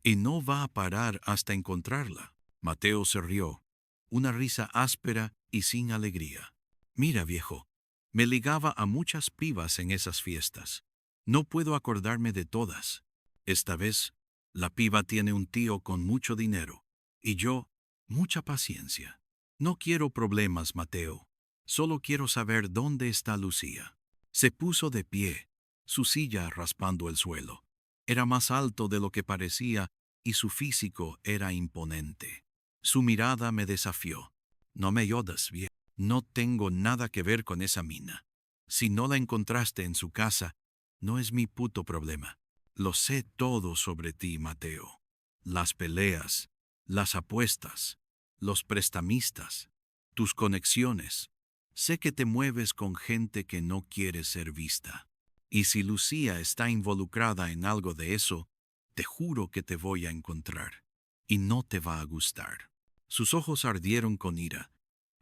[SPEAKER 1] Y no va a parar hasta encontrarla. Mateo se rió, una risa áspera y sin alegría. Mira, viejo, me ligaba a muchas pibas en esas fiestas. No puedo acordarme de todas. Esta vez, la piba tiene un tío con mucho dinero. Y yo, mucha paciencia. No quiero problemas, Mateo. Solo quiero saber dónde está Lucía. Se puso de pie, su silla raspando el suelo. Era más alto de lo que parecía y su físico era imponente. Su mirada me desafió. No me jodas, viejo. No tengo nada que ver con esa mina. Si no la encontraste en su casa, no es mi puto problema. Lo sé todo sobre ti, Mateo. Las peleas, las apuestas, los prestamistas, tus conexiones. Sé que te mueves con gente que no quiere ser vista. Y si Lucía está involucrada en algo de eso, te juro que te voy a encontrar. Y no te va a gustar. Sus ojos ardieron con ira.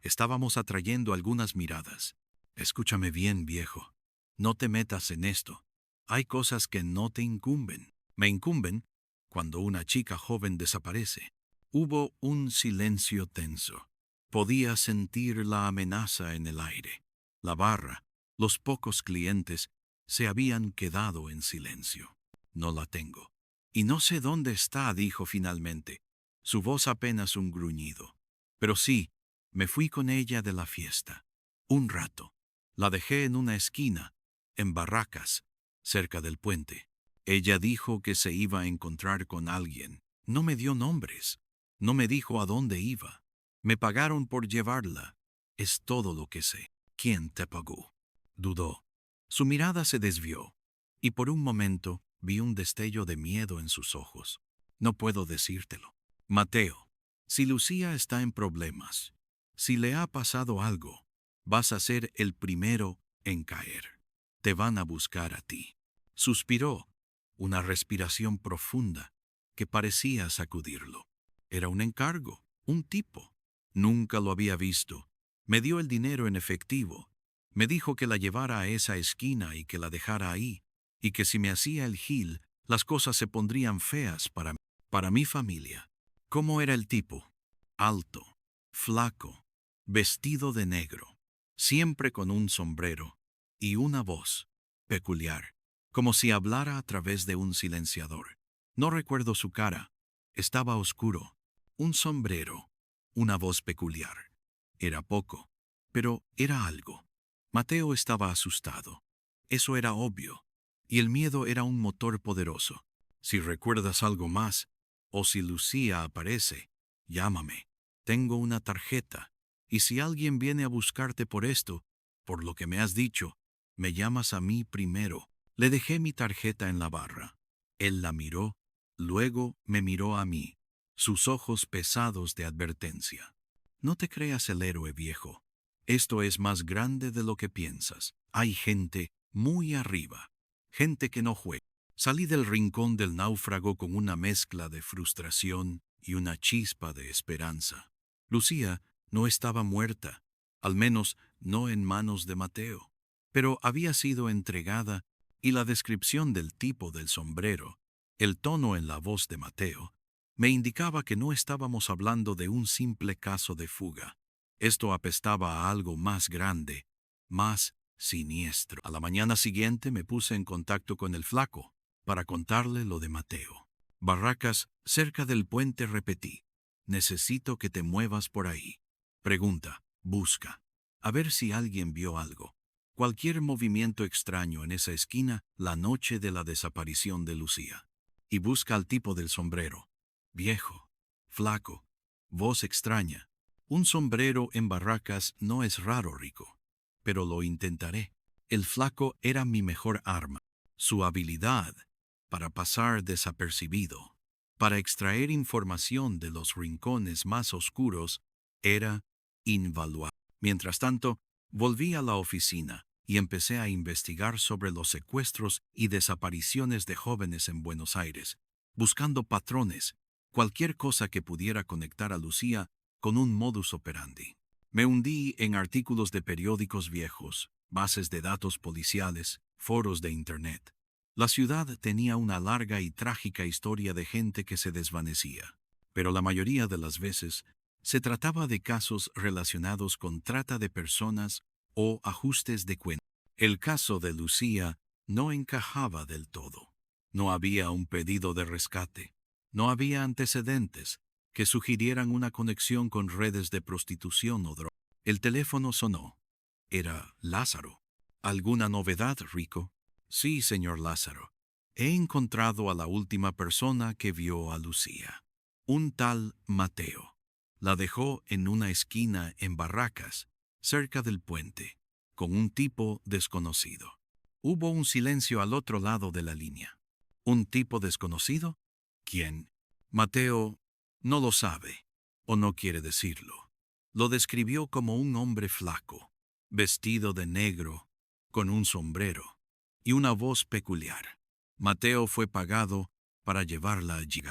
[SPEAKER 1] Estábamos atrayendo algunas miradas. Escúchame bien, viejo. No te metas en esto. Hay cosas que no te incumben. Me incumben cuando una chica joven desaparece. Hubo un silencio tenso. Podía sentir la amenaza en el aire. La barra, los pocos clientes, se habían quedado en silencio. No la tengo. Y no sé dónde está, dijo finalmente. Su voz apenas un gruñido. Pero sí, me fui con ella de la fiesta. Un rato. La dejé en una esquina, en Barracas, cerca del puente. Ella dijo que se iba a encontrar con alguien. No me dio nombres. No me dijo a dónde iba. Me pagaron por llevarla. Es todo lo que sé. ¿Quién te pagó? Dudó. Su mirada se desvió, y por un momento vi un destello de miedo en sus ojos. No puedo decírtelo. Mateo, si Lucía está en problemas, si le ha pasado algo, vas a ser el primero en caer. Te van a buscar a ti. Suspiró, una respiración profunda que parecía sacudirlo. Era un encargo, un tipo. Nunca lo había visto. Me dio el dinero en efectivo. Me dijo que la llevara a esa esquina y que la dejara ahí, y que si me hacía el gil, las cosas se pondrían feas para mi familia. ¿Cómo era el tipo? Alto, flaco, vestido de negro, siempre con un sombrero y una voz peculiar, como si hablara a través de un silenciador. No recuerdo su cara. Estaba oscuro. Un sombrero, una voz peculiar. Era poco, pero era algo. Mateo estaba asustado. Eso era obvio. Y el miedo era un motor poderoso. Si recuerdas algo más, o si Lucía aparece, llámame. Tengo una tarjeta. Y si alguien viene a buscarte por esto, por lo que me has dicho, me llamas a mí primero. Le dejé mi tarjeta en la barra. Él la miró, luego me miró a mí, sus ojos pesados de advertencia. No te creas el héroe, viejo. Esto es más grande de lo que piensas. Hay gente muy arriba, gente que no juega. Salí del rincón del náufrago con una mezcla de frustración y una chispa de esperanza. Lucía no estaba muerta, al menos no en manos de Mateo, pero había sido entregada y la descripción del tipo del sombrero, el tono en la voz de Mateo, me indicaba que no estábamos hablando de un simple caso de fuga. Esto apestaba a algo más grande, más siniestro. A la mañana siguiente me puse en contacto con el flaco para contarle lo de Mateo. Barracas, cerca del puente, repetí. Necesito que te muevas por ahí. Pregunta, busca. A ver si alguien vio algo. Cualquier movimiento extraño en esa esquina la noche de la desaparición de Lucía. Y busca al tipo del sombrero. Viejo, flaco, voz extraña. Un sombrero en Barracas no es raro, Rico. Pero lo intentaré. El flaco era mi mejor arma. Su habilidad para pasar desapercibido, para extraer información de los rincones más oscuros, era invaluable. Mientras tanto, volví a la oficina y empecé a investigar sobre los secuestros y desapariciones de jóvenes en Buenos Aires, buscando patrones, cualquier cosa que pudiera conectar a Lucía con un modus operandi. Me hundí en artículos de periódicos viejos, bases de datos policiales, foros de Internet. La ciudad tenía una larga y trágica historia de gente que se desvanecía, pero la mayoría de las veces se trataba de casos relacionados con trata de personas o ajustes de cuentas. El caso de Lucía no encajaba del todo. No había un pedido de rescate. No había antecedentes que sugirieran una conexión con redes de prostitución o droga. El teléfono sonó. Era Lázaro. ¿Alguna novedad, Rico? Sí, señor Lázaro. He encontrado a la última persona que vio a Lucía. Un tal Mateo. La dejó en una esquina en Barracas, cerca del puente, con un tipo desconocido. Hubo un silencio al otro lado de la línea. ¿Un tipo desconocido? ¿Quién? Mateo no lo sabe, o no quiere decirlo. Lo describió como un hombre flaco, vestido de negro, con un sombrero y una voz peculiar. Mateo fue pagado para llevarla allí.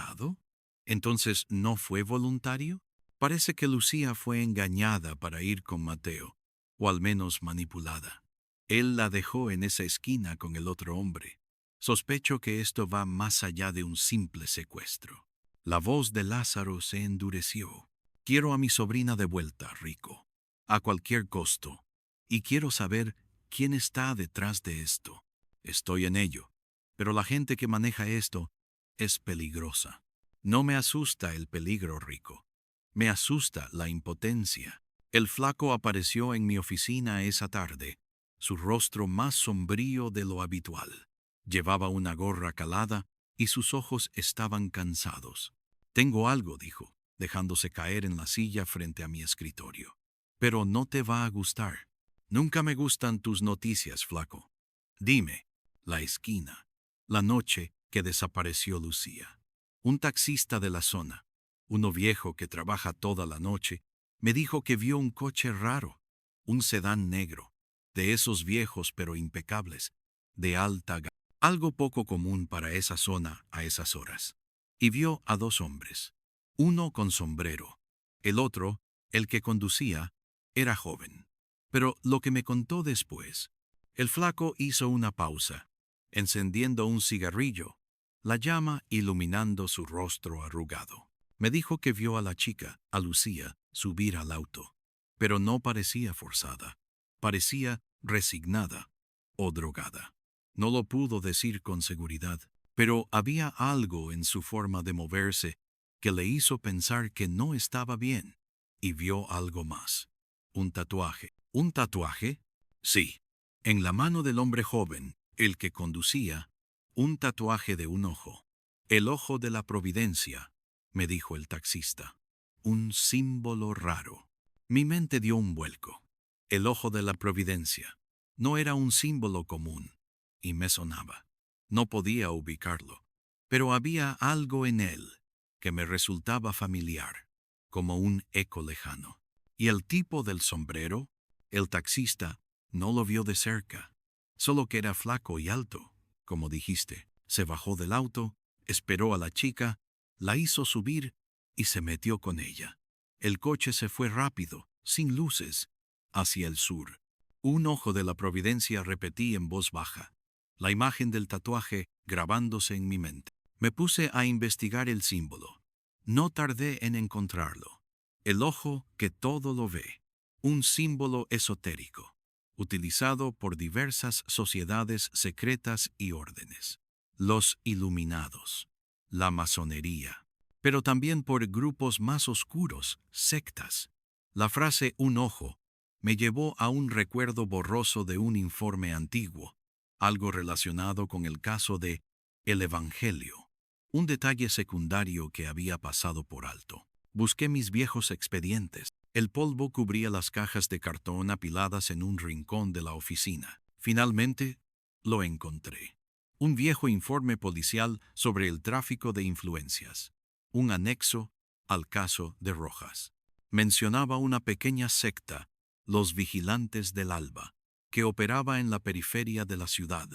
[SPEAKER 1] ¿Entonces no fue voluntario? Parece que Lucía fue engañada para ir con Mateo, o al menos manipulada. Él la dejó en esa esquina con el otro hombre. Sospecho que esto va más allá de un simple secuestro. La voz de Lázaro se endureció. Quiero a mi sobrina de vuelta, Rico, a cualquier costo. Y quiero saber quién está detrás de esto. Estoy en ello, pero la gente que maneja esto es peligrosa. No me asusta el peligro, Rico. Me asusta la impotencia. El flaco apareció en mi oficina esa tarde, su rostro más sombrío de lo habitual. Llevaba una gorra calada y sus ojos estaban cansados. Tengo algo, dijo, dejándose caer en la silla frente a mi escritorio. Pero no te va a gustar. Nunca me gustan tus noticias, flaco. Dime, la esquina, la noche que desapareció Lucía. Un taxista de la zona, uno viejo que trabaja toda la noche, me dijo que vio un coche raro, un sedán negro, de esos viejos pero impecables, de alta gama, algo poco común para esa zona a esas horas. Y vio a dos hombres, uno con sombrero, el otro, el que conducía, era joven. Pero lo que me contó después, el flaco hizo una pausa, encendiendo un cigarrillo, la llama iluminando su rostro arrugado. Me dijo que vio a la chica, a Lucía, subir al auto, pero no parecía forzada, parecía resignada o drogada. No lo pudo decir con seguridad, pero había algo en su forma de moverse que le hizo pensar que no estaba bien, y vio algo más. Un tatuaje. ¿Un tatuaje? Sí. En la mano del hombre joven, el que conducía, un tatuaje de un ojo. El ojo de la providencia, me dijo el taxista. Un símbolo raro. Mi mente dio un vuelco. El ojo de la providencia. No era un símbolo común, y me sonaba. No podía ubicarlo, pero había algo en él que me resultaba familiar, como un eco lejano. Y el tipo del sombrero, el taxista, no lo vio de cerca, solo que era flaco y alto, como dijiste. Se bajó del auto, esperó a la chica, la hizo subir y se metió con ella. El coche se fue rápido, sin luces, hacia el sur. Un ojo de la providencia, repetí en voz baja, la imagen del tatuaje grabándose en mi mente. Me puse a investigar el símbolo. No tardé en encontrarlo. El ojo que todo lo ve. Un símbolo esotérico, utilizado por diversas sociedades secretas y órdenes. Los iluminados, la masonería, pero también por grupos más oscuros, sectas. La frase "un ojo" me llevó a un recuerdo borroso de un informe antiguo, algo relacionado con el caso de El Evangelio, un detalle secundario que había pasado por alto. Busqué mis viejos expedientes. El polvo cubría las cajas de cartón apiladas en un rincón de la oficina. Finalmente, lo encontré. Un viejo informe policial sobre el tráfico de influencias. Un anexo al caso de Rojas. Mencionaba una pequeña secta, los Vigilantes del Alba, que operaba en la periferia de la ciudad,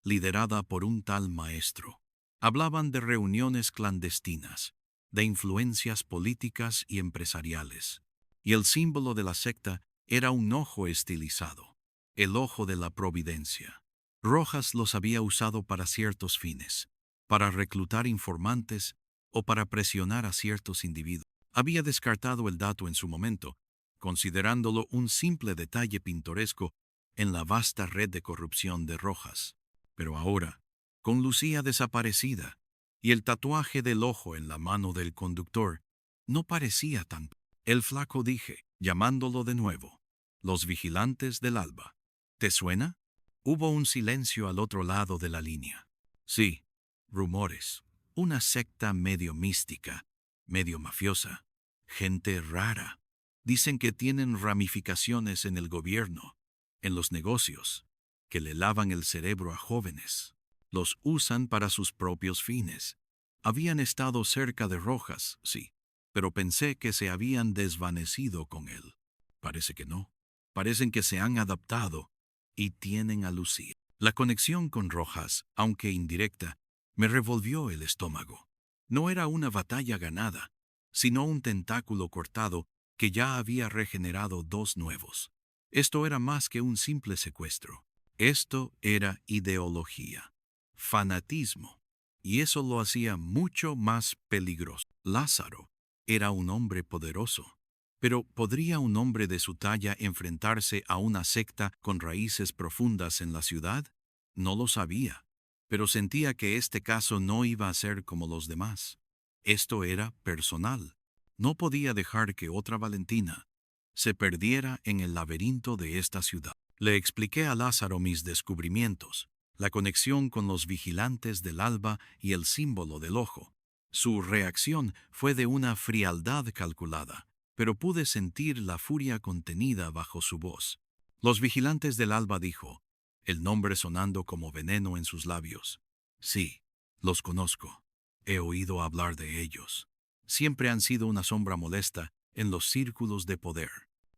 [SPEAKER 1] liderada por un tal maestro. Hablaban de reuniones clandestinas, de influencias políticas y empresariales. Y el símbolo de la secta era un ojo estilizado. el ojo de la providencia. Rojas los había usado para ciertos fines, para reclutar informantes o para presionar a ciertos individuos. Había descartado el dato en su momento, considerándolo un simple detalle pintoresco en la vasta red de corrupción de Rojas. Pero ahora, con Lucía desaparecida y el tatuaje del ojo en la mano del conductor, no parecía tan... El flaco dije, llamándolo de nuevo. Los vigilantes del alba. ¿Te suena? Hubo un silencio al otro lado de la línea. Sí, rumores. Una secta medio mística, medio mafiosa. Gente rara. Dicen que tienen ramificaciones en el gobierno, en los negocios, que le lavan el cerebro a jóvenes. Los usan para sus propios fines. Habían estado cerca de Rojas, sí, pero pensé que se habían desvanecido con él. Parece que no. Parecen que se han adaptado y tienen a Lucía. La conexión con Rojas, aunque indirecta, me revolvió el estómago. No era una batalla ganada, sino un tentáculo cortado que ya había regenerado dos nuevos. Esto era más que un simple secuestro. Esto era ideología, fanatismo, y eso lo hacía mucho más peligroso. Lázaro era un hombre poderoso, pero ¿podría un hombre de su talla enfrentarse a una secta con raíces profundas en la ciudad? No lo sabía, pero sentía que este caso no iba a ser como los demás. Esto era personal. No podía dejar que otra Valentina se perdiera en el laberinto de esta ciudad. Le expliqué a Lázaro mis descubrimientos, la conexión con los vigilantes del alba y el símbolo del ojo. Su reacción fue de una frialdad calculada, pero pude sentir la furia contenida bajo su voz. Los vigilantes del alba, dijo, el nombre sonando como veneno en sus labios. Sí, los conozco. He oído hablar de ellos. Siempre han sido una sombra molesta en los círculos de poder.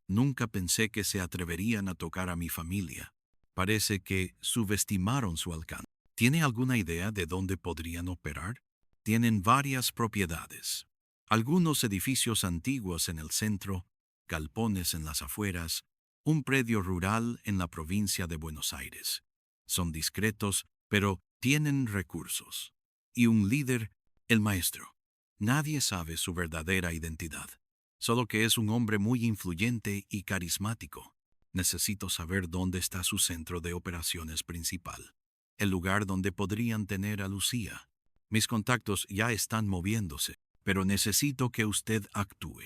[SPEAKER 1] Nunca pensé que se atreverían a tocar a mi familia. Parece que subestimaron su alcance. ¿Tiene alguna idea de dónde podrían operar? Tienen varias propiedades. Algunos edificios antiguos en el centro, galpones en las afueras, un predio rural en la provincia de Buenos Aires. Son discretos, pero tienen recursos. Y un líder, el maestro. Nadie sabe su verdadera identidad, solo que es un hombre muy influyente y carismático. Necesito saber dónde está su centro de operaciones principal, el lugar donde podrían tener a Lucía. Mis contactos ya están moviéndose, pero necesito que usted actúe.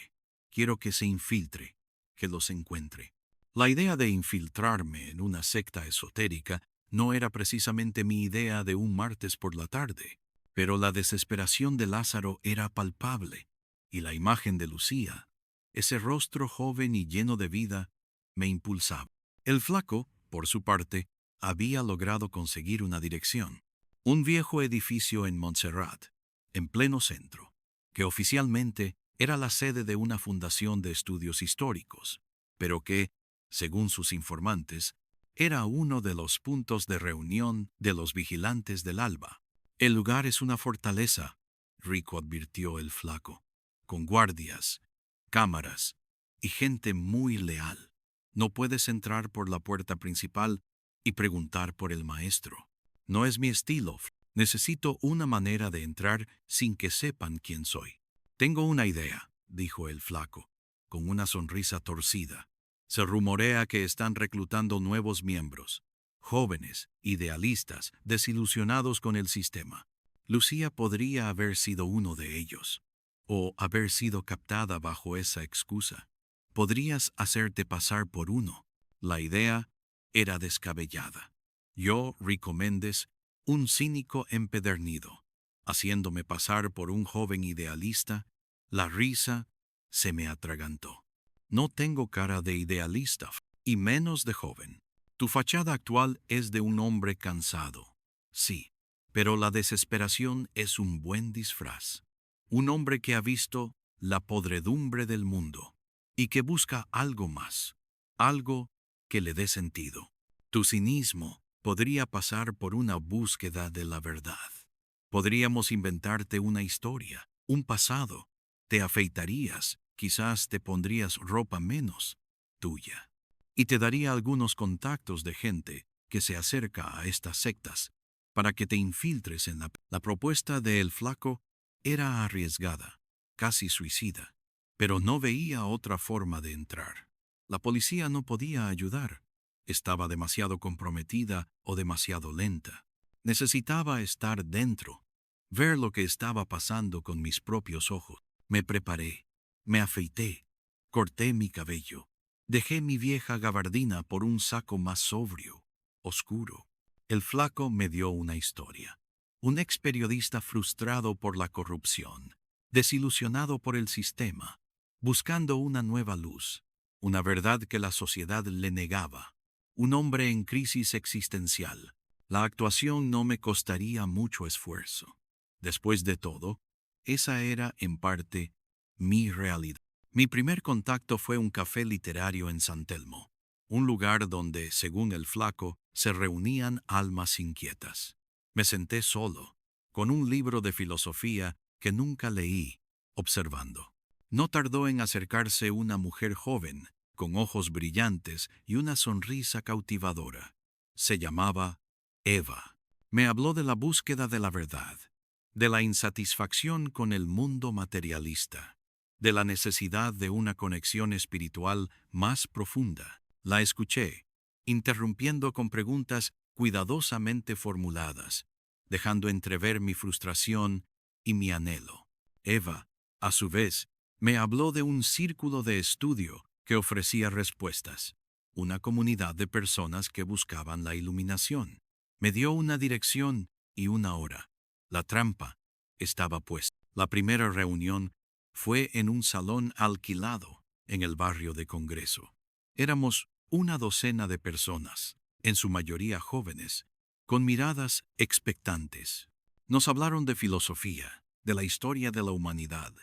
[SPEAKER 1] Quiero que se infiltre, que los encuentre. La idea de infiltrarme en una secta esotérica no era precisamente mi idea de un martes por la tarde, pero la desesperación de Lázaro era palpable, y la imagen de Lucía, ese rostro joven y lleno de vida, me impulsaba. El flaco, por su parte, había logrado conseguir una dirección. Un viejo edificio en Montserrat, en pleno centro, que oficialmente era la sede de una fundación de estudios históricos, pero que, según sus informantes, era uno de los puntos de reunión de los vigilantes del alba. El lugar es una fortaleza, Rico advirtió el flaco, con guardias, cámaras y gente muy leal. No puedes entrar por la puerta principal y preguntar por el maestro. No es mi estilo. Necesito una manera de entrar sin que sepan quién soy. Tengo una idea, dijo el flaco, con una sonrisa torcida. Se rumorea que están reclutando nuevos miembros, jóvenes, idealistas, desilusionados con el sistema. Lucía podría haber sido uno de ellos, o haber sido captada bajo esa excusa. Podrías hacerte pasar por uno. La idea era descabellada. Yo, Rico Méndez, un cínico empedernido, haciéndome pasar por un joven idealista, la risa se me atragantó. No tengo cara de idealista, y menos de joven. Tu fachada actual es de un hombre cansado, sí, pero la desesperación es un buen disfraz. Un hombre que ha visto la podredumbre del mundo y que busca algo más, algo que le dé sentido. Tu cinismo podría pasar por una búsqueda de la verdad. Podríamos inventarte una historia, un pasado. Te afeitarías, quizás te pondrías ropa menos tuya. y te daría algunos contactos de gente que se acerca a estas sectas para que te infiltres en la propuesta de El Flaco era arriesgada, casi suicida, pero no veía otra forma de entrar. La policía no podía ayudar. Estaba demasiado comprometida o demasiado lenta. Necesitaba estar dentro, ver lo que estaba pasando con mis propios ojos. Me preparé, me afeité, corté mi cabello, dejé mi vieja gabardina por un saco más sobrio, oscuro. El Flaco me dio una historia. Un ex periodista frustrado por la corrupción, desilusionado por el sistema, buscando una nueva luz, una verdad que la sociedad le negaba. Un hombre en crisis existencial. La actuación no me costaría mucho esfuerzo. Después de todo, esa era, en parte, mi realidad. Mi primer contacto fue un café literario en San Telmo, un lugar donde, según el Flaco, se reunían almas inquietas. Me senté solo, con un libro de filosofía que nunca leí, observando. No tardó en acercarse una mujer joven, con ojos brillantes y una sonrisa cautivadora. Se llamaba Eva. Me habló de la búsqueda de la verdad, de la insatisfacción con el mundo materialista, de la necesidad de una conexión espiritual más profunda. La escuché, interrumpiendo con preguntas cuidadosamente formuladas, dejando entrever mi frustración y mi anhelo. Eva, a su vez, me habló de un círculo de estudio que ofrecía respuestas, una comunidad de personas que buscaban la iluminación. Me dio una dirección y una hora. La trampa estaba puesta. La primera reunión fue en un salón alquilado en el barrio de Congreso. Éramos una docena de personas, en su mayoría jóvenes, con miradas expectantes. Nos hablaron de filosofía, de la historia de la humanidad,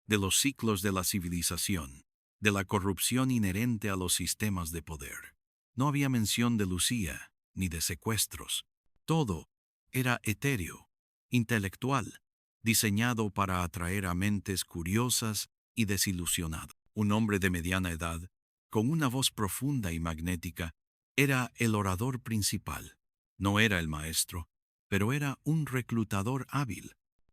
[SPEAKER 1] de los ciclos de la civilización, de la corrupción inherente a los sistemas de poder. No había mención de Lucía, ni de secuestros. Todo era etéreo, intelectual, diseñado para atraer a mentes curiosas y desilusionadas. Un hombre de mediana edad, con una voz profunda y magnética, era el orador principal. No era el maestro, pero era un reclutador hábil.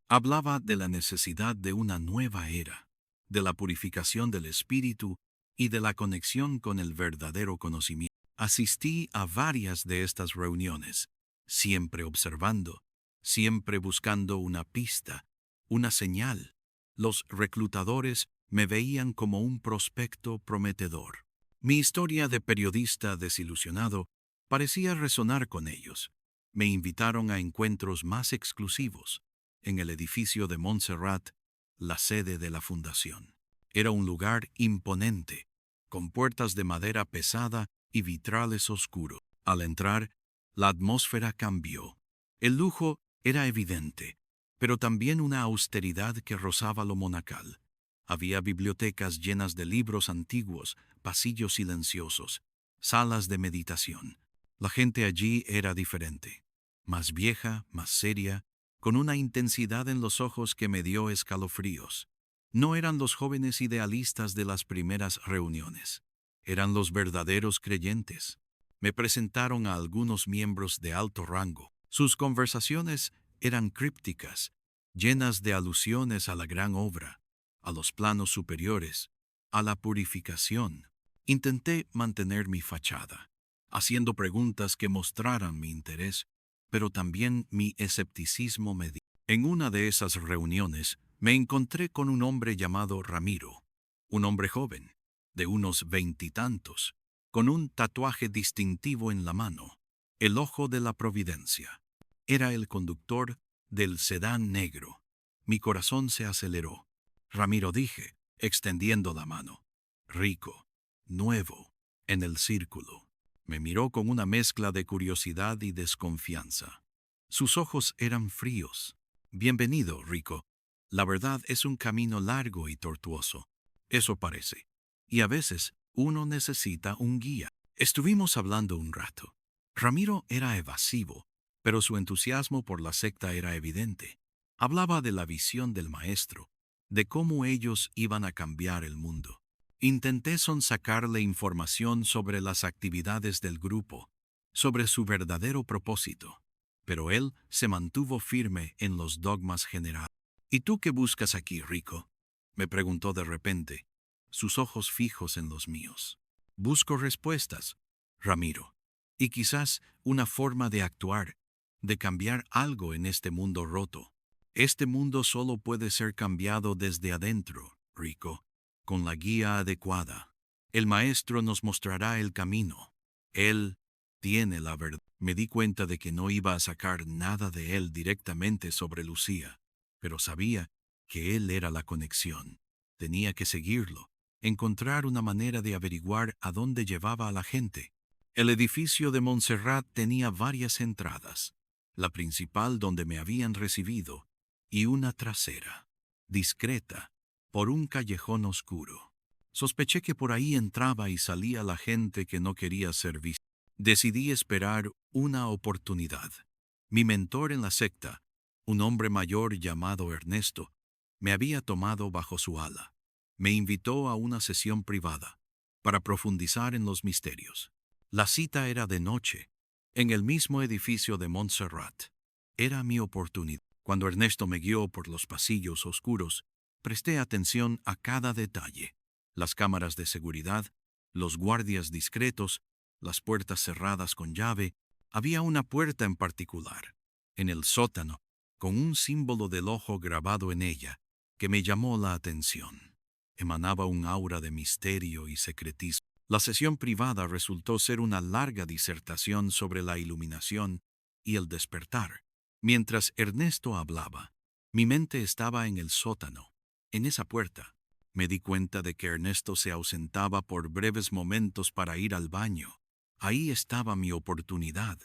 [SPEAKER 1] Hablaba de la necesidad de una nueva era, de la purificación del espíritu y de la conexión con el verdadero conocimiento. Asistí a varias de estas reuniones, siempre observando, siempre buscando una pista, una señal. Los reclutadores me veían como un prospecto prometedor. Mi historia de periodista desilusionado parecía resonar con ellos. Me invitaron a encuentros más exclusivos, en el edificio de Montserrat, la sede de la fundación. Era un lugar imponente, con puertas de madera pesada y vitrales oscuros. Al entrar, la atmósfera cambió. El lujo era evidente, pero también una austeridad que rozaba lo monacal. Había bibliotecas llenas de libros antiguos, pasillos silenciosos, salas de meditación. La gente allí era diferente, más vieja, más seria, con una intensidad en los ojos que me dio escalofríos. No eran los jóvenes idealistas de las primeras reuniones, eran los verdaderos creyentes. Me presentaron a algunos miembros de alto rango. Sus conversaciones eran crípticas, llenas de alusiones a la gran obra, a los planos superiores, a la purificación. Intenté mantener mi fachada, haciendo preguntas que mostraran mi interés, pero también mi escepticismo medido. En una de esas reuniones me encontré con un hombre llamado Ramiro, un hombre joven, de unos veintitantos, con un tatuaje distintivo en la mano, el ojo de la providencia. Era el conductor del sedán negro. Mi corazón se aceleró. Ramiro, dije, extendiendo la mano. Rico, nuevo, en el círculo. Me miró con una mezcla de curiosidad y desconfianza. Sus ojos eran fríos. Bienvenido, Rico. La verdad es un camino largo y tortuoso. Eso parece. Y a veces uno necesita un guía. Estuvimos hablando un rato. Ramiro era evasivo, pero su entusiasmo por la secta era evidente. Hablaba de la visión del maestro, de cómo ellos iban a cambiar el mundo. Intenté sonsacarle información sobre las actividades del grupo, sobre su verdadero propósito, pero él se mantuvo firme en los dogmas generales. ¿Y tú qué buscas aquí, Rico?, me preguntó de repente, sus ojos fijos en los míos. Busco respuestas, Ramiro, y quizás una forma de actuar, de cambiar algo en este mundo roto. Este mundo solo puede ser cambiado desde adentro, Rico, con la guía adecuada. El maestro nos mostrará el camino. Él tiene la verdad. Me di cuenta de que no iba a sacar nada de él directamente sobre Lucía, pero sabía que él era la conexión. Tenía que seguirlo, encontrar una manera de averiguar a dónde llevaba a la gente. El edificio de Montserrat tenía varias entradas, la principal donde me habían recibido, y una trasera, discreta, por un callejón oscuro. Sospeché que por ahí entraba y salía la gente que no quería ser vista. Decidí esperar una oportunidad. Mi mentor en la secta, un hombre mayor llamado Ernesto, me había tomado bajo su ala. Me invitó a una sesión privada para profundizar en los misterios. La cita era de noche, en el mismo edificio de Montserrat. Era mi oportunidad. Cuando Ernesto me guió por los pasillos oscuros, presté atención a cada detalle: las cámaras de seguridad, los guardias discretos, las puertas cerradas con llave. Había una puerta en particular, en el sótano, con un símbolo del ojo grabado en ella, que me llamó la atención. Emanaba un aura de misterio y secretismo. La sesión privada resultó ser una larga disertación sobre la iluminación y el despertar. Mientras Ernesto hablaba, mi mente estaba en el sótano, en esa puerta. Me di cuenta de que Ernesto se ausentaba por breves momentos para ir al baño. Ahí estaba mi oportunidad.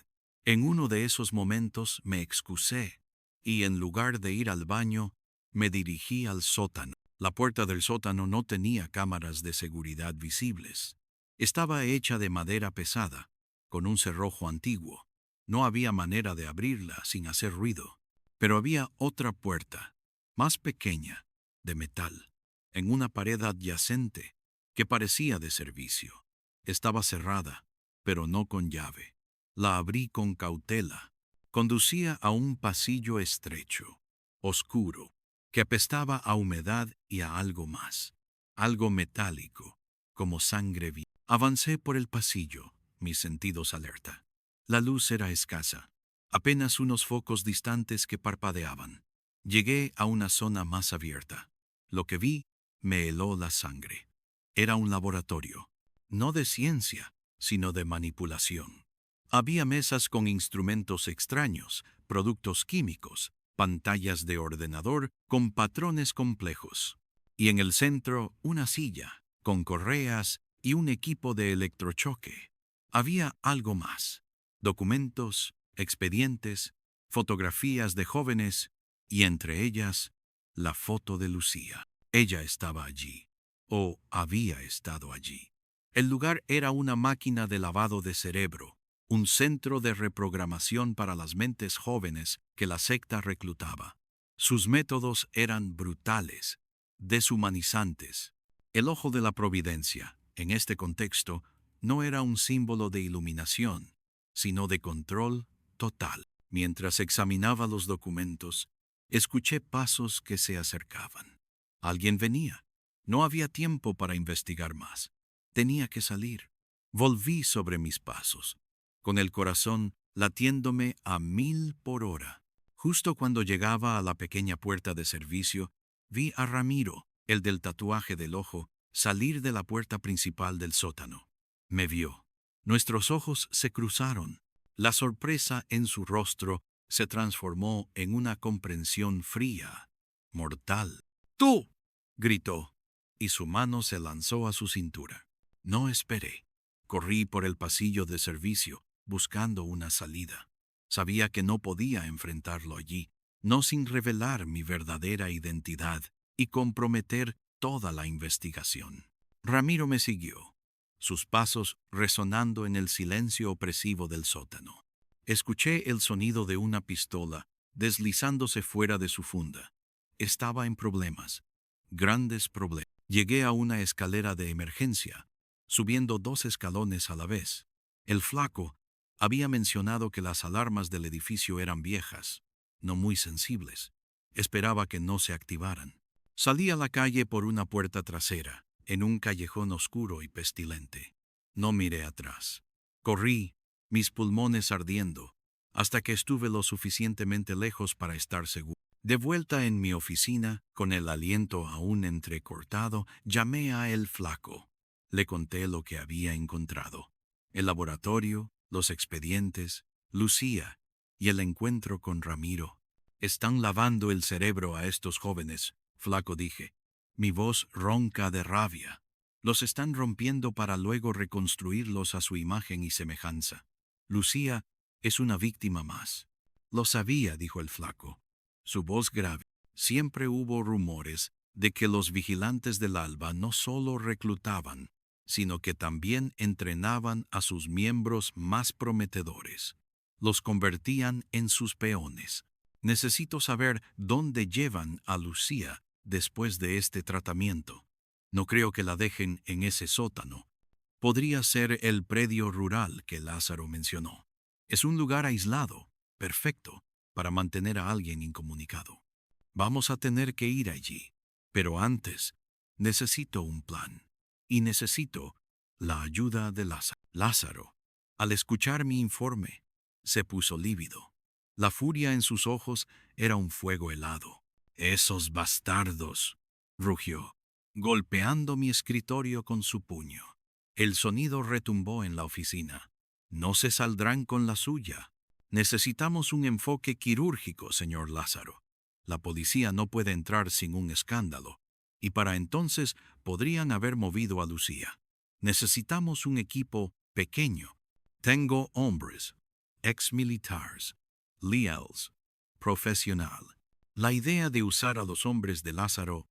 [SPEAKER 1] En uno de esos momentos me excusé y, en lugar de ir al baño, me dirigí al sótano. La puerta del sótano no tenía cámaras de seguridad visibles. Estaba hecha de madera pesada, con un cerrojo antiguo. No había manera de abrirla sin hacer ruido. Pero había otra puerta, más pequeña, de metal, en una pared adyacente, que parecía de servicio. Estaba cerrada, pero no con llave. La abrí con cautela. Conducía a un pasillo estrecho, oscuro, que apestaba a humedad y a algo más, algo metálico, como sangre viva. Avancé por el pasillo, mis sentidos alerta. La luz era escasa, apenas unos focos distantes que parpadeaban. Llegué a una zona más abierta. Lo que vi me heló la sangre. Era un laboratorio, no de ciencia, sino de manipulación. Había mesas con instrumentos extraños, productos químicos, pantallas de ordenador con patrones complejos. Y en el centro, una silla, con correas y un equipo de electrochoque. Había algo más: documentos, expedientes, fotografías de jóvenes y, entre ellas, la foto de Lucía. Ella estaba allí, o había estado allí. El lugar era una máquina de lavado de cerebro, un centro de reprogramación para las mentes jóvenes que la secta reclutaba. Sus métodos eran brutales, deshumanizantes. El ojo de la providencia, en este contexto, no era un símbolo de iluminación, sino de control total. Mientras examinaba los documentos, escuché pasos que se acercaban. Alguien venía. No había tiempo para investigar más. Tenía que salir. Volví sobre mis pasos, con el corazón latiéndome a 1000 por hora. Justo cuando llegaba a la pequeña puerta de servicio, vi a Ramiro, el del tatuaje del ojo, salir de la puerta principal del sótano. Me vio. Nuestros ojos se cruzaron. La sorpresa en su rostro se transformó en una comprensión fría, mortal. ¡Tú!, gritó, y su mano se lanzó a su cintura. No esperé. Corrí por el pasillo de servicio, buscando una salida. Sabía que no podía enfrentarlo allí, no sin revelar mi verdadera identidad y comprometer toda la investigación. Ramiro me siguió, sus pasos resonando en el silencio opresivo del sótano. Escuché el sonido de una pistola deslizándose fuera de su funda. Estaba en problemas, grandes problemas. Llegué a una escalera de emergencia, subiendo 2 escalones a la vez. El flaco había mencionado que las alarmas del edificio eran viejas, no muy sensibles. Esperaba que no se activaran. Salí a la calle por una puerta trasera, en un callejón oscuro y pestilente. No miré atrás. Corrí, mis pulmones ardiendo, hasta que estuve lo suficientemente lejos para estar seguro. De vuelta en mi oficina, con el aliento aún entrecortado, llamé a el flaco. Le conté lo que había encontrado: el laboratorio, los expedientes, Lucía y el encuentro con Ramiro. Están lavando el cerebro a estos jóvenes, flaco, dije. Mi voz ronca de rabia. Los están rompiendo para luego reconstruirlos a su imagen y semejanza. Lucía es una víctima más. Lo sabía, dijo el flaco, su voz grave. Siempre hubo rumores de que los vigilantes del Alba no solo reclutaban, sino que también entrenaban a sus miembros más prometedores. Los convertían en sus peones. Necesito saber dónde llevan a Lucía después de este tratamiento. No creo que la dejen en ese sótano. Podría ser el predio rural que Lázaro mencionó. Es un lugar aislado, perfecto, para mantener a alguien incomunicado. Vamos a tener que ir allí. Pero antes, necesito un plan. Y necesito la ayuda de Lázaro. Lázaro, al escuchar mi informe, se puso lívido. La furia en sus ojos era un fuego helado. «Esos bastardos», rugió, golpeando mi escritorio con su puño. El sonido retumbó en la oficina. «No se saldrán con la suya. Necesitamos un enfoque quirúrgico, señor Lázaro. La policía no puede entrar sin un escándalo, y para entonces podrían haber movido a Lucía. Necesitamos un equipo pequeño. Tengo hombres, ex-militares, leals, profesional». La idea de usar a los hombres de Lázaro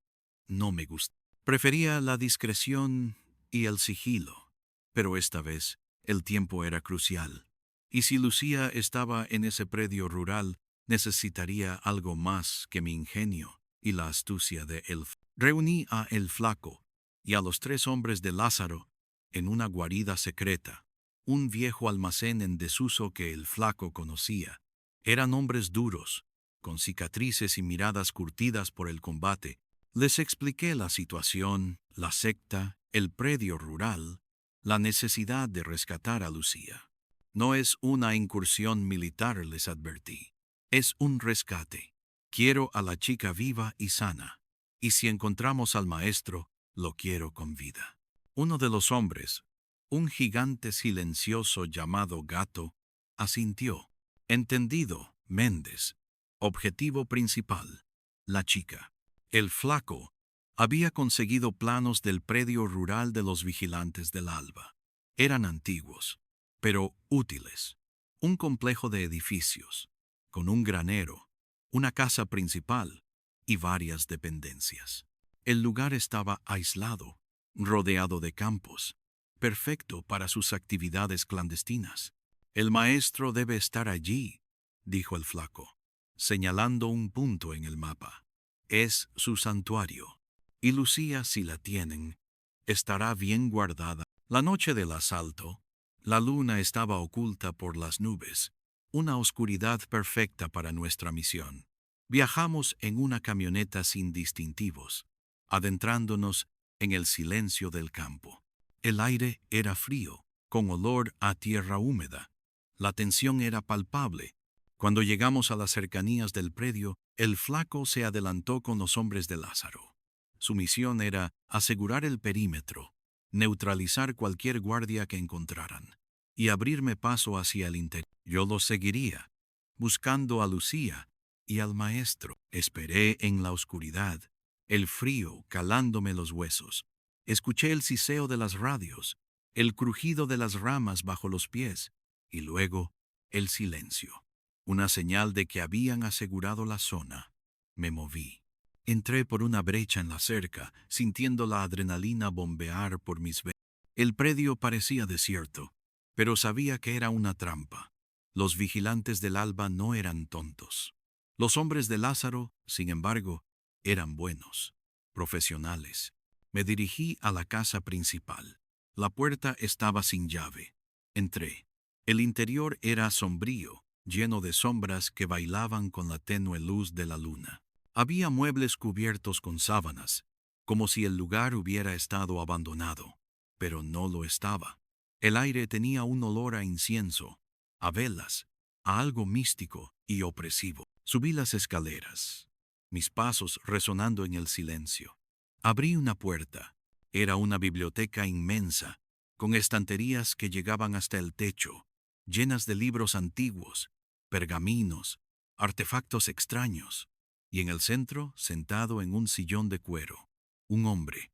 [SPEAKER 1] no me gusta. Prefería la discreción y el sigilo, pero esta vez el tiempo era crucial. Y si Lucía estaba en ese predio rural, necesitaría algo más que mi ingenio y la astucia de él. Reuní a el flaco y a los 3 hombres de Lázaro en una guarida secreta, un viejo almacén en desuso que el flaco conocía. Eran hombres duros, con cicatrices y miradas curtidas por el combate. Les expliqué la situación, la secta, el predio rural, la necesidad de rescatar a Lucía. No es una incursión militar, les advertí. Es un rescate. Quiero a la chica viva y sana. Y si encontramos al maestro, lo quiero con vida. Uno de los hombres, un gigante silencioso llamado Gato, asintió. Entendido, Méndez. Objetivo principal: la chica. El flaco había conseguido planos del predio rural de los vigilantes del Alba. Eran antiguos, pero útiles. Un complejo de edificios, con un granero, una casa principal y varias dependencias. El lugar estaba aislado, rodeado de campos, perfecto para sus actividades clandestinas. «El maestro debe estar allí», dijo el flaco, señalando un punto en el mapa. «Es su santuario. Y Lucía, si la tienen, estará bien guardada». La noche del asalto, la luna estaba oculta por las nubes, una oscuridad perfecta para nuestra misión. Viajamos en una camioneta sin distintivos, adentrándonos en el silencio del campo. El aire era frío, con olor a tierra húmeda. La tensión era palpable. Cuando llegamos a las cercanías del predio, el flaco se adelantó con los hombres de Lázaro. Su misión era asegurar el perímetro, neutralizar cualquier guardia que encontraran, y abrirme paso hacia el interior. Yo los seguiría, buscando a Lucía y al maestro. Esperé en la oscuridad, el frío calándome los huesos. Escuché el siseo de las radios, el crujido de las ramas bajo los pies, y luego el silencio. Una señal de que habían asegurado la zona. Me moví. Entré por una brecha en la cerca, sintiendo la adrenalina bombear por mis venas. El predio parecía desierto, pero sabía que era una trampa. Los vigilantes del Alba no eran tontos. Los hombres de Lázaro, sin embargo, eran buenos, profesionales. Me dirigí a la casa principal. La puerta estaba sin llave. Entré. El interior era sombrío, lleno de sombras que bailaban con la tenue luz de la luna. Había muebles cubiertos con sábanas, como si el lugar hubiera estado abandonado, pero no lo estaba. El aire tenía un olor a incienso, a velas, a algo místico y opresivo. Subí las escaleras, mis pasos resonando en el silencio. Abrí una puerta. Era una biblioteca inmensa, con estanterías que llegaban hasta el techo, llenas de libros antiguos, pergaminos, artefactos extraños, y en el centro, sentado en un sillón de cuero, un hombre.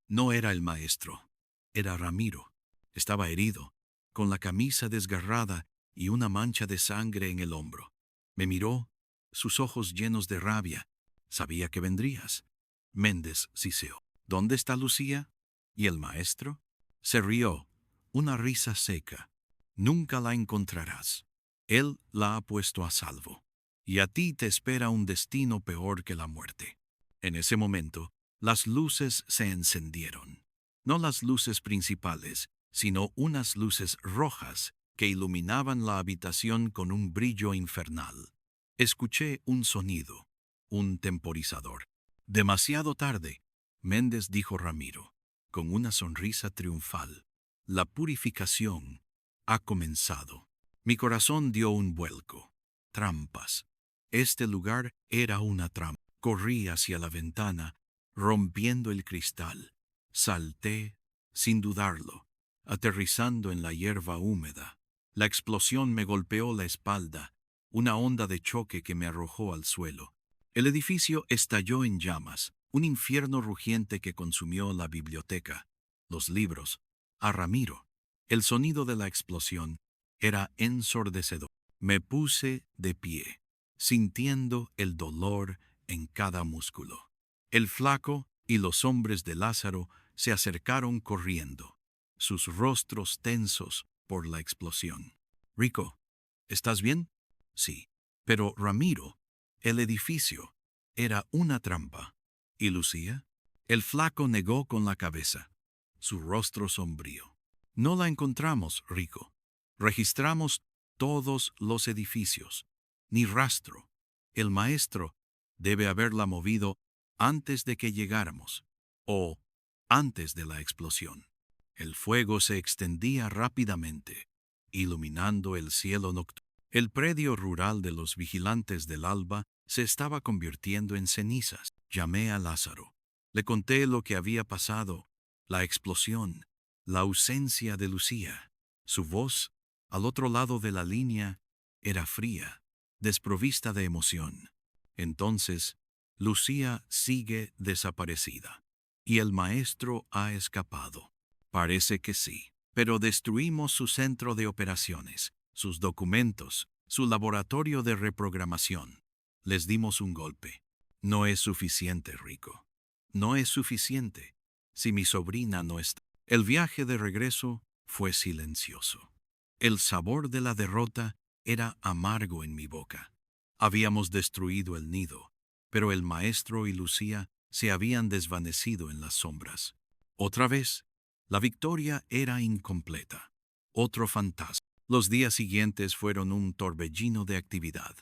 [SPEAKER 1] No era el maestro, era Ramiro. Estaba herido, con la camisa desgarrada y una mancha de sangre en el hombro. Me miró, sus ojos llenos de rabia. Sabía que vendrías. Méndez siseó. ¿Dónde está Lucía? ¿Y el maestro? Se rió, una risa seca. Nunca la encontrarás. Él la ha puesto a salvo. Y a ti te espera un destino peor que la muerte. En ese momento, las luces se encendieron. No las luces principales, sino unas luces rojas que iluminaban la habitación con un brillo infernal. Escuché un sonido, un temporizador. Demasiado tarde, Méndez dijo Ramiro, con una sonrisa triunfal. La purificación ha comenzado. Mi corazón dio un vuelco. Trampas. Este lugar era una trampa. Corrí hacia la ventana, rompiendo el cristal. Salté, sin dudarlo, aterrizando en la hierba húmeda. La explosión me golpeó la espalda, una onda de choque que me arrojó al suelo. El edificio estalló en llamas, un infierno rugiente que consumió la biblioteca, los libros, a Ramiro. El sonido de la explosión era ensordecedor. Me puse de pie, sintiendo el dolor en cada músculo. El flaco y los hombres de Lázaro se acercaron corriendo, sus rostros tensos por la explosión. Rico, ¿estás bien? Sí. Pero Ramiro, el edificio, era una trampa. ¿Y Lucía? El flaco negó con la cabeza, su rostro sombrío. No la encontramos, Rico. Registramos todos los edificios. Ni rastro. El maestro debe haberla movido antes de que llegáramos, o antes de la explosión. El fuego se extendía rápidamente, iluminando el cielo nocturno. El predio rural de los vigilantes del alba se estaba convirtiendo en cenizas. Llamé a Lázaro. Le conté lo que había pasado, la explosión, la ausencia de Lucía. Su voz, al otro lado de la línea, era fría, desprovista de emoción. Entonces, Lucía sigue desaparecida. ¿Y el maestro ha escapado? Parece que sí. Pero destruimos su centro de operaciones, sus documentos, su laboratorio de reprogramación. Les dimos un golpe. No es suficiente, Rico. No es suficiente si mi sobrina no está. El viaje de regreso fue silencioso. El sabor de la derrota era amargo en mi boca. Habíamos destruido el nido, pero el maestro y Lucía se habían desvanecido en las sombras. Otra vez, la victoria era incompleta. Otro fantasma. Los días siguientes fueron un torbellino de actividad.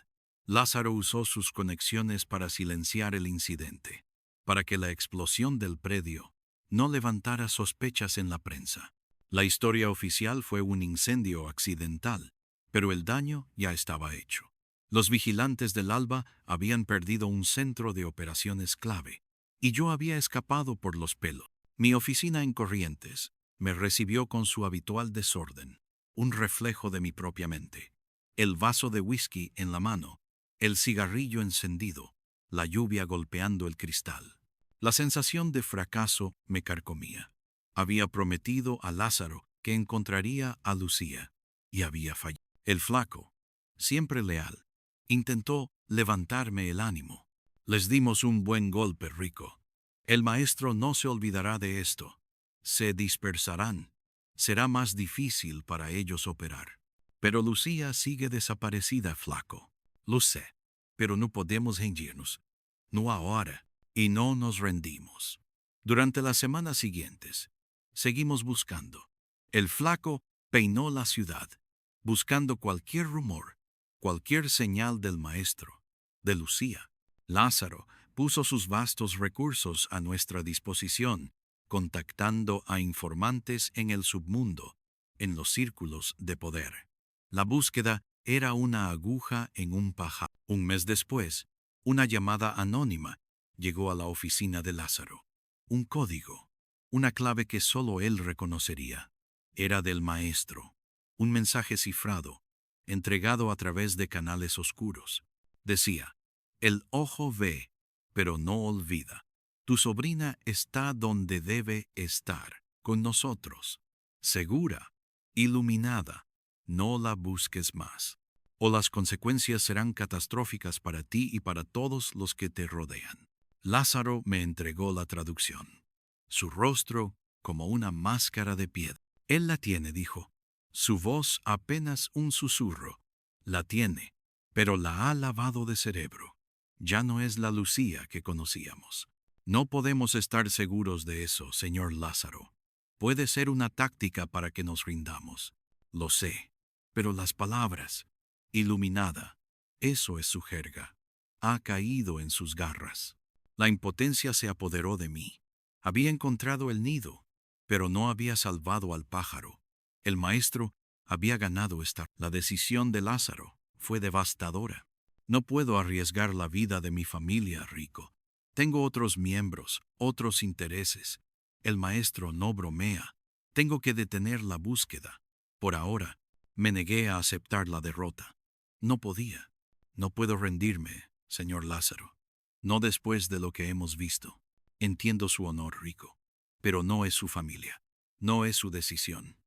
[SPEAKER 1] Lázaro usó sus conexiones para silenciar el incidente, para que la explosión del predio no levantara sospechas en la prensa. La historia oficial fue un incendio accidental, pero el daño ya estaba hecho. Los vigilantes del alba habían perdido un centro de operaciones clave, y yo había escapado por los pelos. Mi oficina en Corrientes me recibió con su habitual desorden, un reflejo de mi propia mente. El vaso de whisky en la mano, el cigarrillo encendido, la lluvia golpeando el cristal. La sensación de fracaso me carcomía. Había prometido a Lázaro que encontraría a Lucía, y había fallado. El flaco, siempre leal, intentó levantarme el ánimo. Les dimos un buen golpe, Rico. El maestro no se olvidará de esto. Se dispersarán. Será más difícil para ellos operar. Pero Lucía sigue desaparecida, flaco. Lo sé, pero no podemos rendirnos. No ahora. Y no nos rendimos. Durante las semanas siguientes, seguimos buscando. El flaco peinó la ciudad, buscando cualquier rumor, cualquier señal del maestro, de Lucía. Lázaro puso sus vastos recursos a nuestra disposición, contactando a informantes en el submundo, en los círculos de poder. La búsqueda era una aguja en un pajar. Un mes después, una llamada anónima llegó a la oficina de Lázaro. Un código, una clave que solo él reconocería. Era del maestro. Un mensaje cifrado, entregado a través de canales oscuros. Decía: el ojo ve, pero no olvida. Tu sobrina está donde debe estar, con nosotros. Segura, iluminada. No la busques más, o las consecuencias serán catastróficas para ti y para todos los que te rodean. Lázaro me entregó la traducción. Su rostro como una máscara de piedra. Él la tiene, dijo. Su voz apenas un susurro. La tiene, pero la ha lavado de cerebro. Ya no es la Lucía que conocíamos. No podemos estar seguros de eso, señor Lázaro. Puede ser una táctica para que nos rindamos. Lo sé. Pero las palabras, iluminada, eso es su jerga. Ha caído en sus garras. La impotencia se apoderó de mí. Había encontrado el nido, pero no había salvado al pájaro. El maestro había ganado esta. La decisión de Lázaro fue devastadora. No puedo arriesgar la vida de mi familia, Rico. Tengo otros miembros, otros intereses. El maestro no bromea. Tengo que detener la búsqueda. Por ahora, me negué a aceptar la derrota. No podía. No puedo rendirme, señor Lázaro. No después de lo que hemos visto. Entiendo su honor, Rico, pero no es su familia. No es su decisión.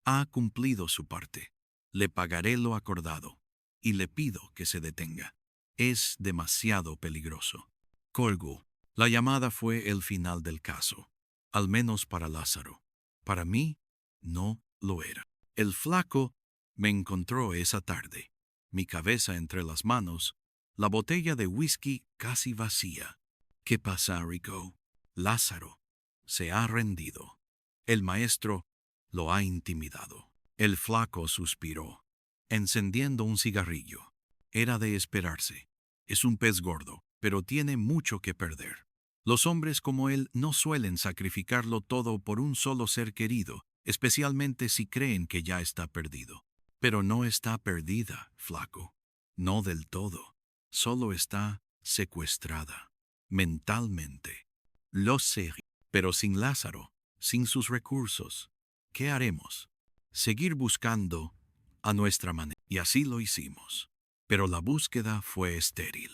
[SPEAKER 1] Ha cumplido su parte. Le pagaré lo acordado, y le pido que se detenga. Es demasiado peligroso. Colgo. La llamada fue el final del caso, al menos para Lázaro. Para mí, no lo era. El flaco me encontró esa tarde, mi cabeza entre las manos, la botella de whisky casi vacía. ¿Qué pasa, Rico? Lázaro se ha rendido. El maestro lo ha intimidado. El flaco suspiró, encendiendo un cigarrillo. Era de esperarse. Es un pez gordo, pero tiene mucho que perder. Los hombres como él no suelen sacrificarlo todo por un solo ser querido, especialmente si creen que ya está perdido. Pero no está perdida, flaco. No del todo. Solo está secuestrada. Mentalmente. Lo sé. Pero sin Lázaro, sin sus recursos, ¿qué haremos? Seguir buscando a nuestra manera. Y así lo hicimos. Pero la búsqueda fue estéril.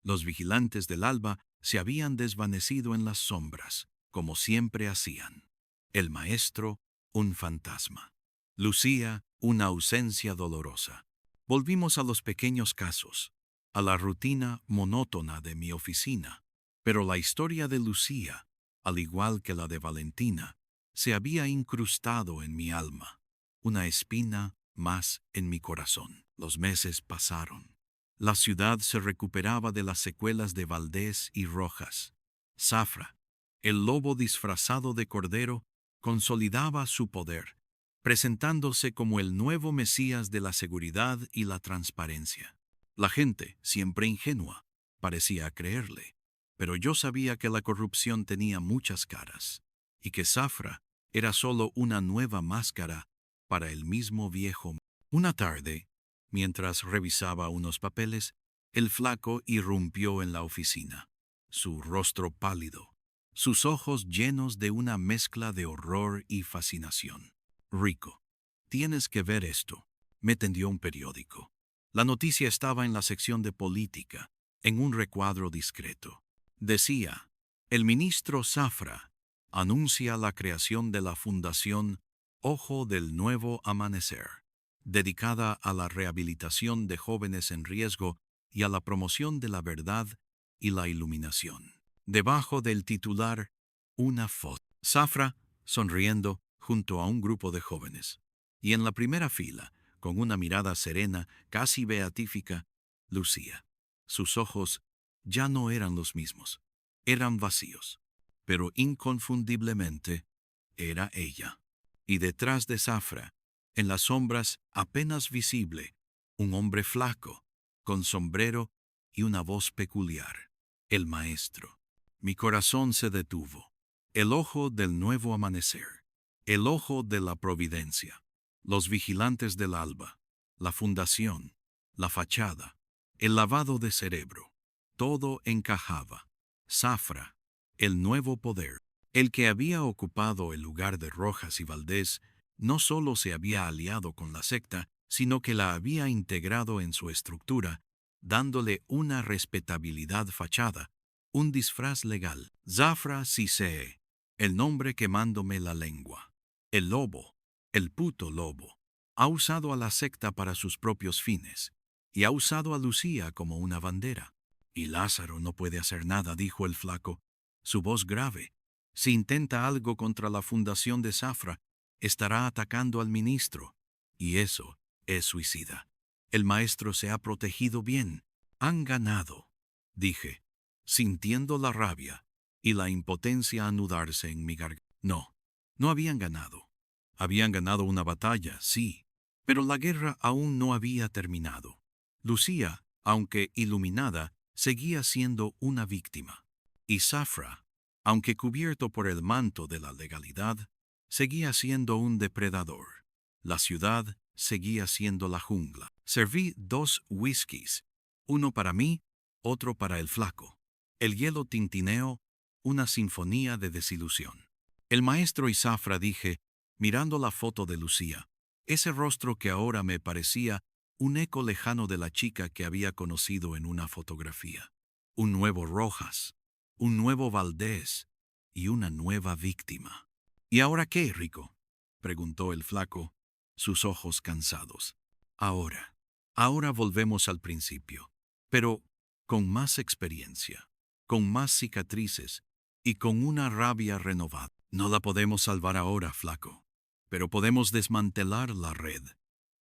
[SPEAKER 1] Los vigilantes del alba se habían desvanecido en las sombras, como siempre hacían. El maestro, un fantasma. Lucía, una ausencia dolorosa. Volvimos a los pequeños casos, a la rutina monótona de mi oficina. Pero la historia de Lucía, al igual que la de Valentina, se había incrustado en mi alma, una espina más en mi corazón. Los meses pasaron. La ciudad se recuperaba de las secuelas de Valdés y Rojas. Zafra, el lobo disfrazado de cordero, consolidaba su poder, presentándose como el nuevo Mesías de la seguridad y la transparencia. La gente, siempre ingenua, parecía creerle, pero yo sabía que la corrupción tenía muchas caras, y que Zafra era solo una nueva máscara para el mismo viejo. Una tarde, mientras revisaba unos papeles, el flaco irrumpió en la oficina, su rostro pálido, sus ojos llenos de una mezcla de horror y fascinación. Rico, tienes que ver esto. Me tendió un periódico. La noticia estaba en la sección de política, en un recuadro discreto. Decía: el ministro Zafra anuncia la creación de la Fundación Ojo del Nuevo Amanecer, dedicada a la rehabilitación de jóvenes en riesgo y a la promoción de la verdad y la iluminación. Debajo del titular, una foto. Zafra, sonriendo, junto a un grupo de jóvenes. Y en la primera fila, con una mirada serena, casi beatífica, Lucía. Sus ojos ya no eran los mismos. Eran vacíos. pero inconfundiblemente era ella. Y detrás de Zafra, en las sombras apenas visible, un hombre flaco, con sombrero y una voz peculiar. El maestro. Mi corazón se detuvo. El ojo del nuevo amanecer. El ojo de la providencia. Los vigilantes del alba. La fundación. La fachada. El lavado de cerebro. Todo encajaba. Zafra. El nuevo poder. El que había ocupado el lugar de Rojas y Valdés no solo se había aliado con la secta, sino que la había integrado en su estructura, dándole una respetabilidad fachada, un disfraz legal. Zafra Sisee, el nombre quemándome la lengua. El lobo, el puto lobo, ha usado a la secta para sus propios fines, y ha usado a Lucía como una bandera. Y Lázaro no puede hacer nada, dijo el flaco, su voz grave. Si intenta algo contra la fundación de Zafra, estará atacando al ministro, y eso es suicida. El maestro se ha protegido bien. Han ganado, dije, sintiendo la rabia y la impotencia anudarse en mi garganta. No, no habían ganado. Habían ganado una batalla, sí, pero la guerra aún no había terminado. Lucía, aunque iluminada, seguía siendo una víctima. Y Zafra, aunque cubierto por el manto de la legalidad, seguía siendo un depredador. La ciudad seguía siendo la jungla. Serví 2 whiskies, uno para mí, otro para el flaco. El hielo tintineó, una sinfonía de desilusión. El maestro y Zafra, dije, mirando la foto de Lucía, ese rostro que ahora me parecía un eco lejano de la chica que había conocido en una fotografía. Un nuevo Rojas, un nuevo Valdés y una nueva víctima. ¿Y ahora qué, Rico?, preguntó el flaco, sus ojos cansados. Ahora volvemos al principio, pero con más experiencia, con más cicatrices y con una rabia renovada. No la podemos salvar ahora, flaco, pero podemos desmantelar la red,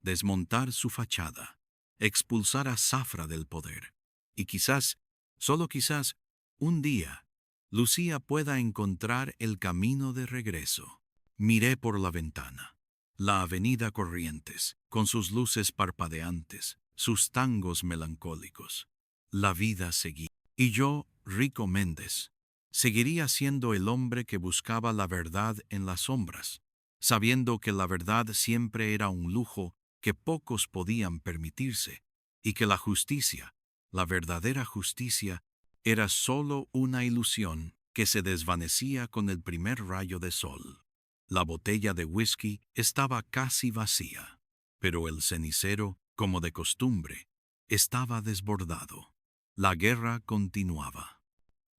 [SPEAKER 1] desmontar su fachada, expulsar a Zafra del poder. Y quizás, solo quizás, un día, Lucía pueda encontrar el camino de regreso. Miré por la ventana. La avenida Corrientes, con sus luces parpadeantes, sus tangos melancólicos. La vida seguía. Y yo, Rico Méndez, seguiría siendo el hombre que buscaba la verdad en las sombras, sabiendo que la verdad siempre era un lujo que pocos podían permitirse, y que la justicia, la verdadera justicia, era solo una ilusión que se desvanecía con el primer rayo de sol. La botella de whisky estaba casi vacía, pero el cenicero, como de costumbre, estaba desbordado. La guerra continuaba.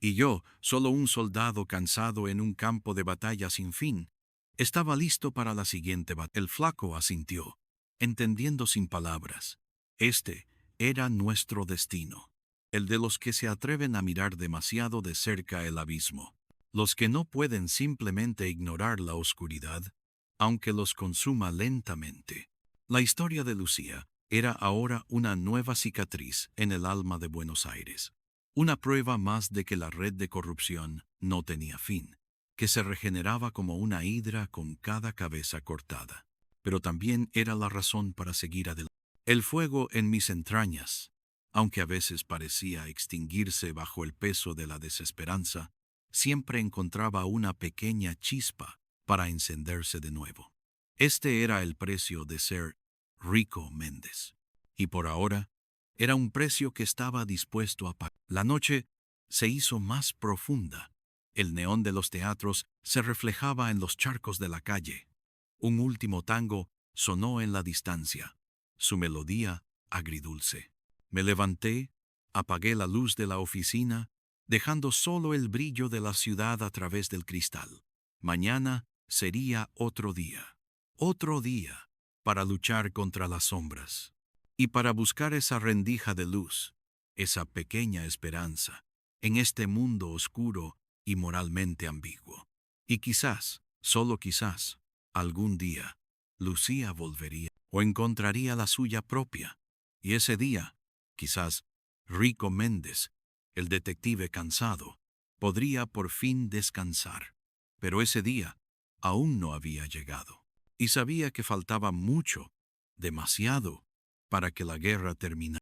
[SPEAKER 1] Y yo, solo un soldado cansado en un campo de batalla sin fin, estaba listo para la siguiente batalla. El flaco asintió, entendiendo sin palabras. Este era nuestro destino, el de los que se atreven a mirar demasiado de cerca el abismo, los que no pueden simplemente ignorar la oscuridad, aunque los consuma lentamente. La historia de Lucía era ahora una nueva cicatriz en el alma de Buenos Aires. Una prueba más de que la red de corrupción no tenía fin, que se regeneraba como una hidra con cada cabeza cortada. Pero también era la razón para seguir adelante. El fuego en mis entrañas, aunque a veces parecía extinguirse bajo el peso de la desesperanza, siempre encontraba una pequeña chispa para encenderse de nuevo. Este era el precio de ser Rico Méndez. Y por ahora, era un precio que estaba dispuesto a pagar. La noche se hizo más profunda. El neón de los teatros se reflejaba en los charcos de la calle. Un último tango sonó en la distancia, su melodía agridulce. Me levanté, apagué la luz de la oficina, dejando solo el brillo de la ciudad a través del cristal. Mañana sería otro día para luchar contra las sombras y para buscar esa rendija de luz, esa pequeña esperanza en este mundo oscuro y moralmente ambiguo. Y quizás, solo quizás, algún día, Lucía volvería o encontraría la suya propia, y ese día, quizás, Rico Méndez, el detective cansado, podría por fin descansar. Pero ese día aún no había llegado. Y sabía que faltaba mucho, demasiado, para que la guerra terminara.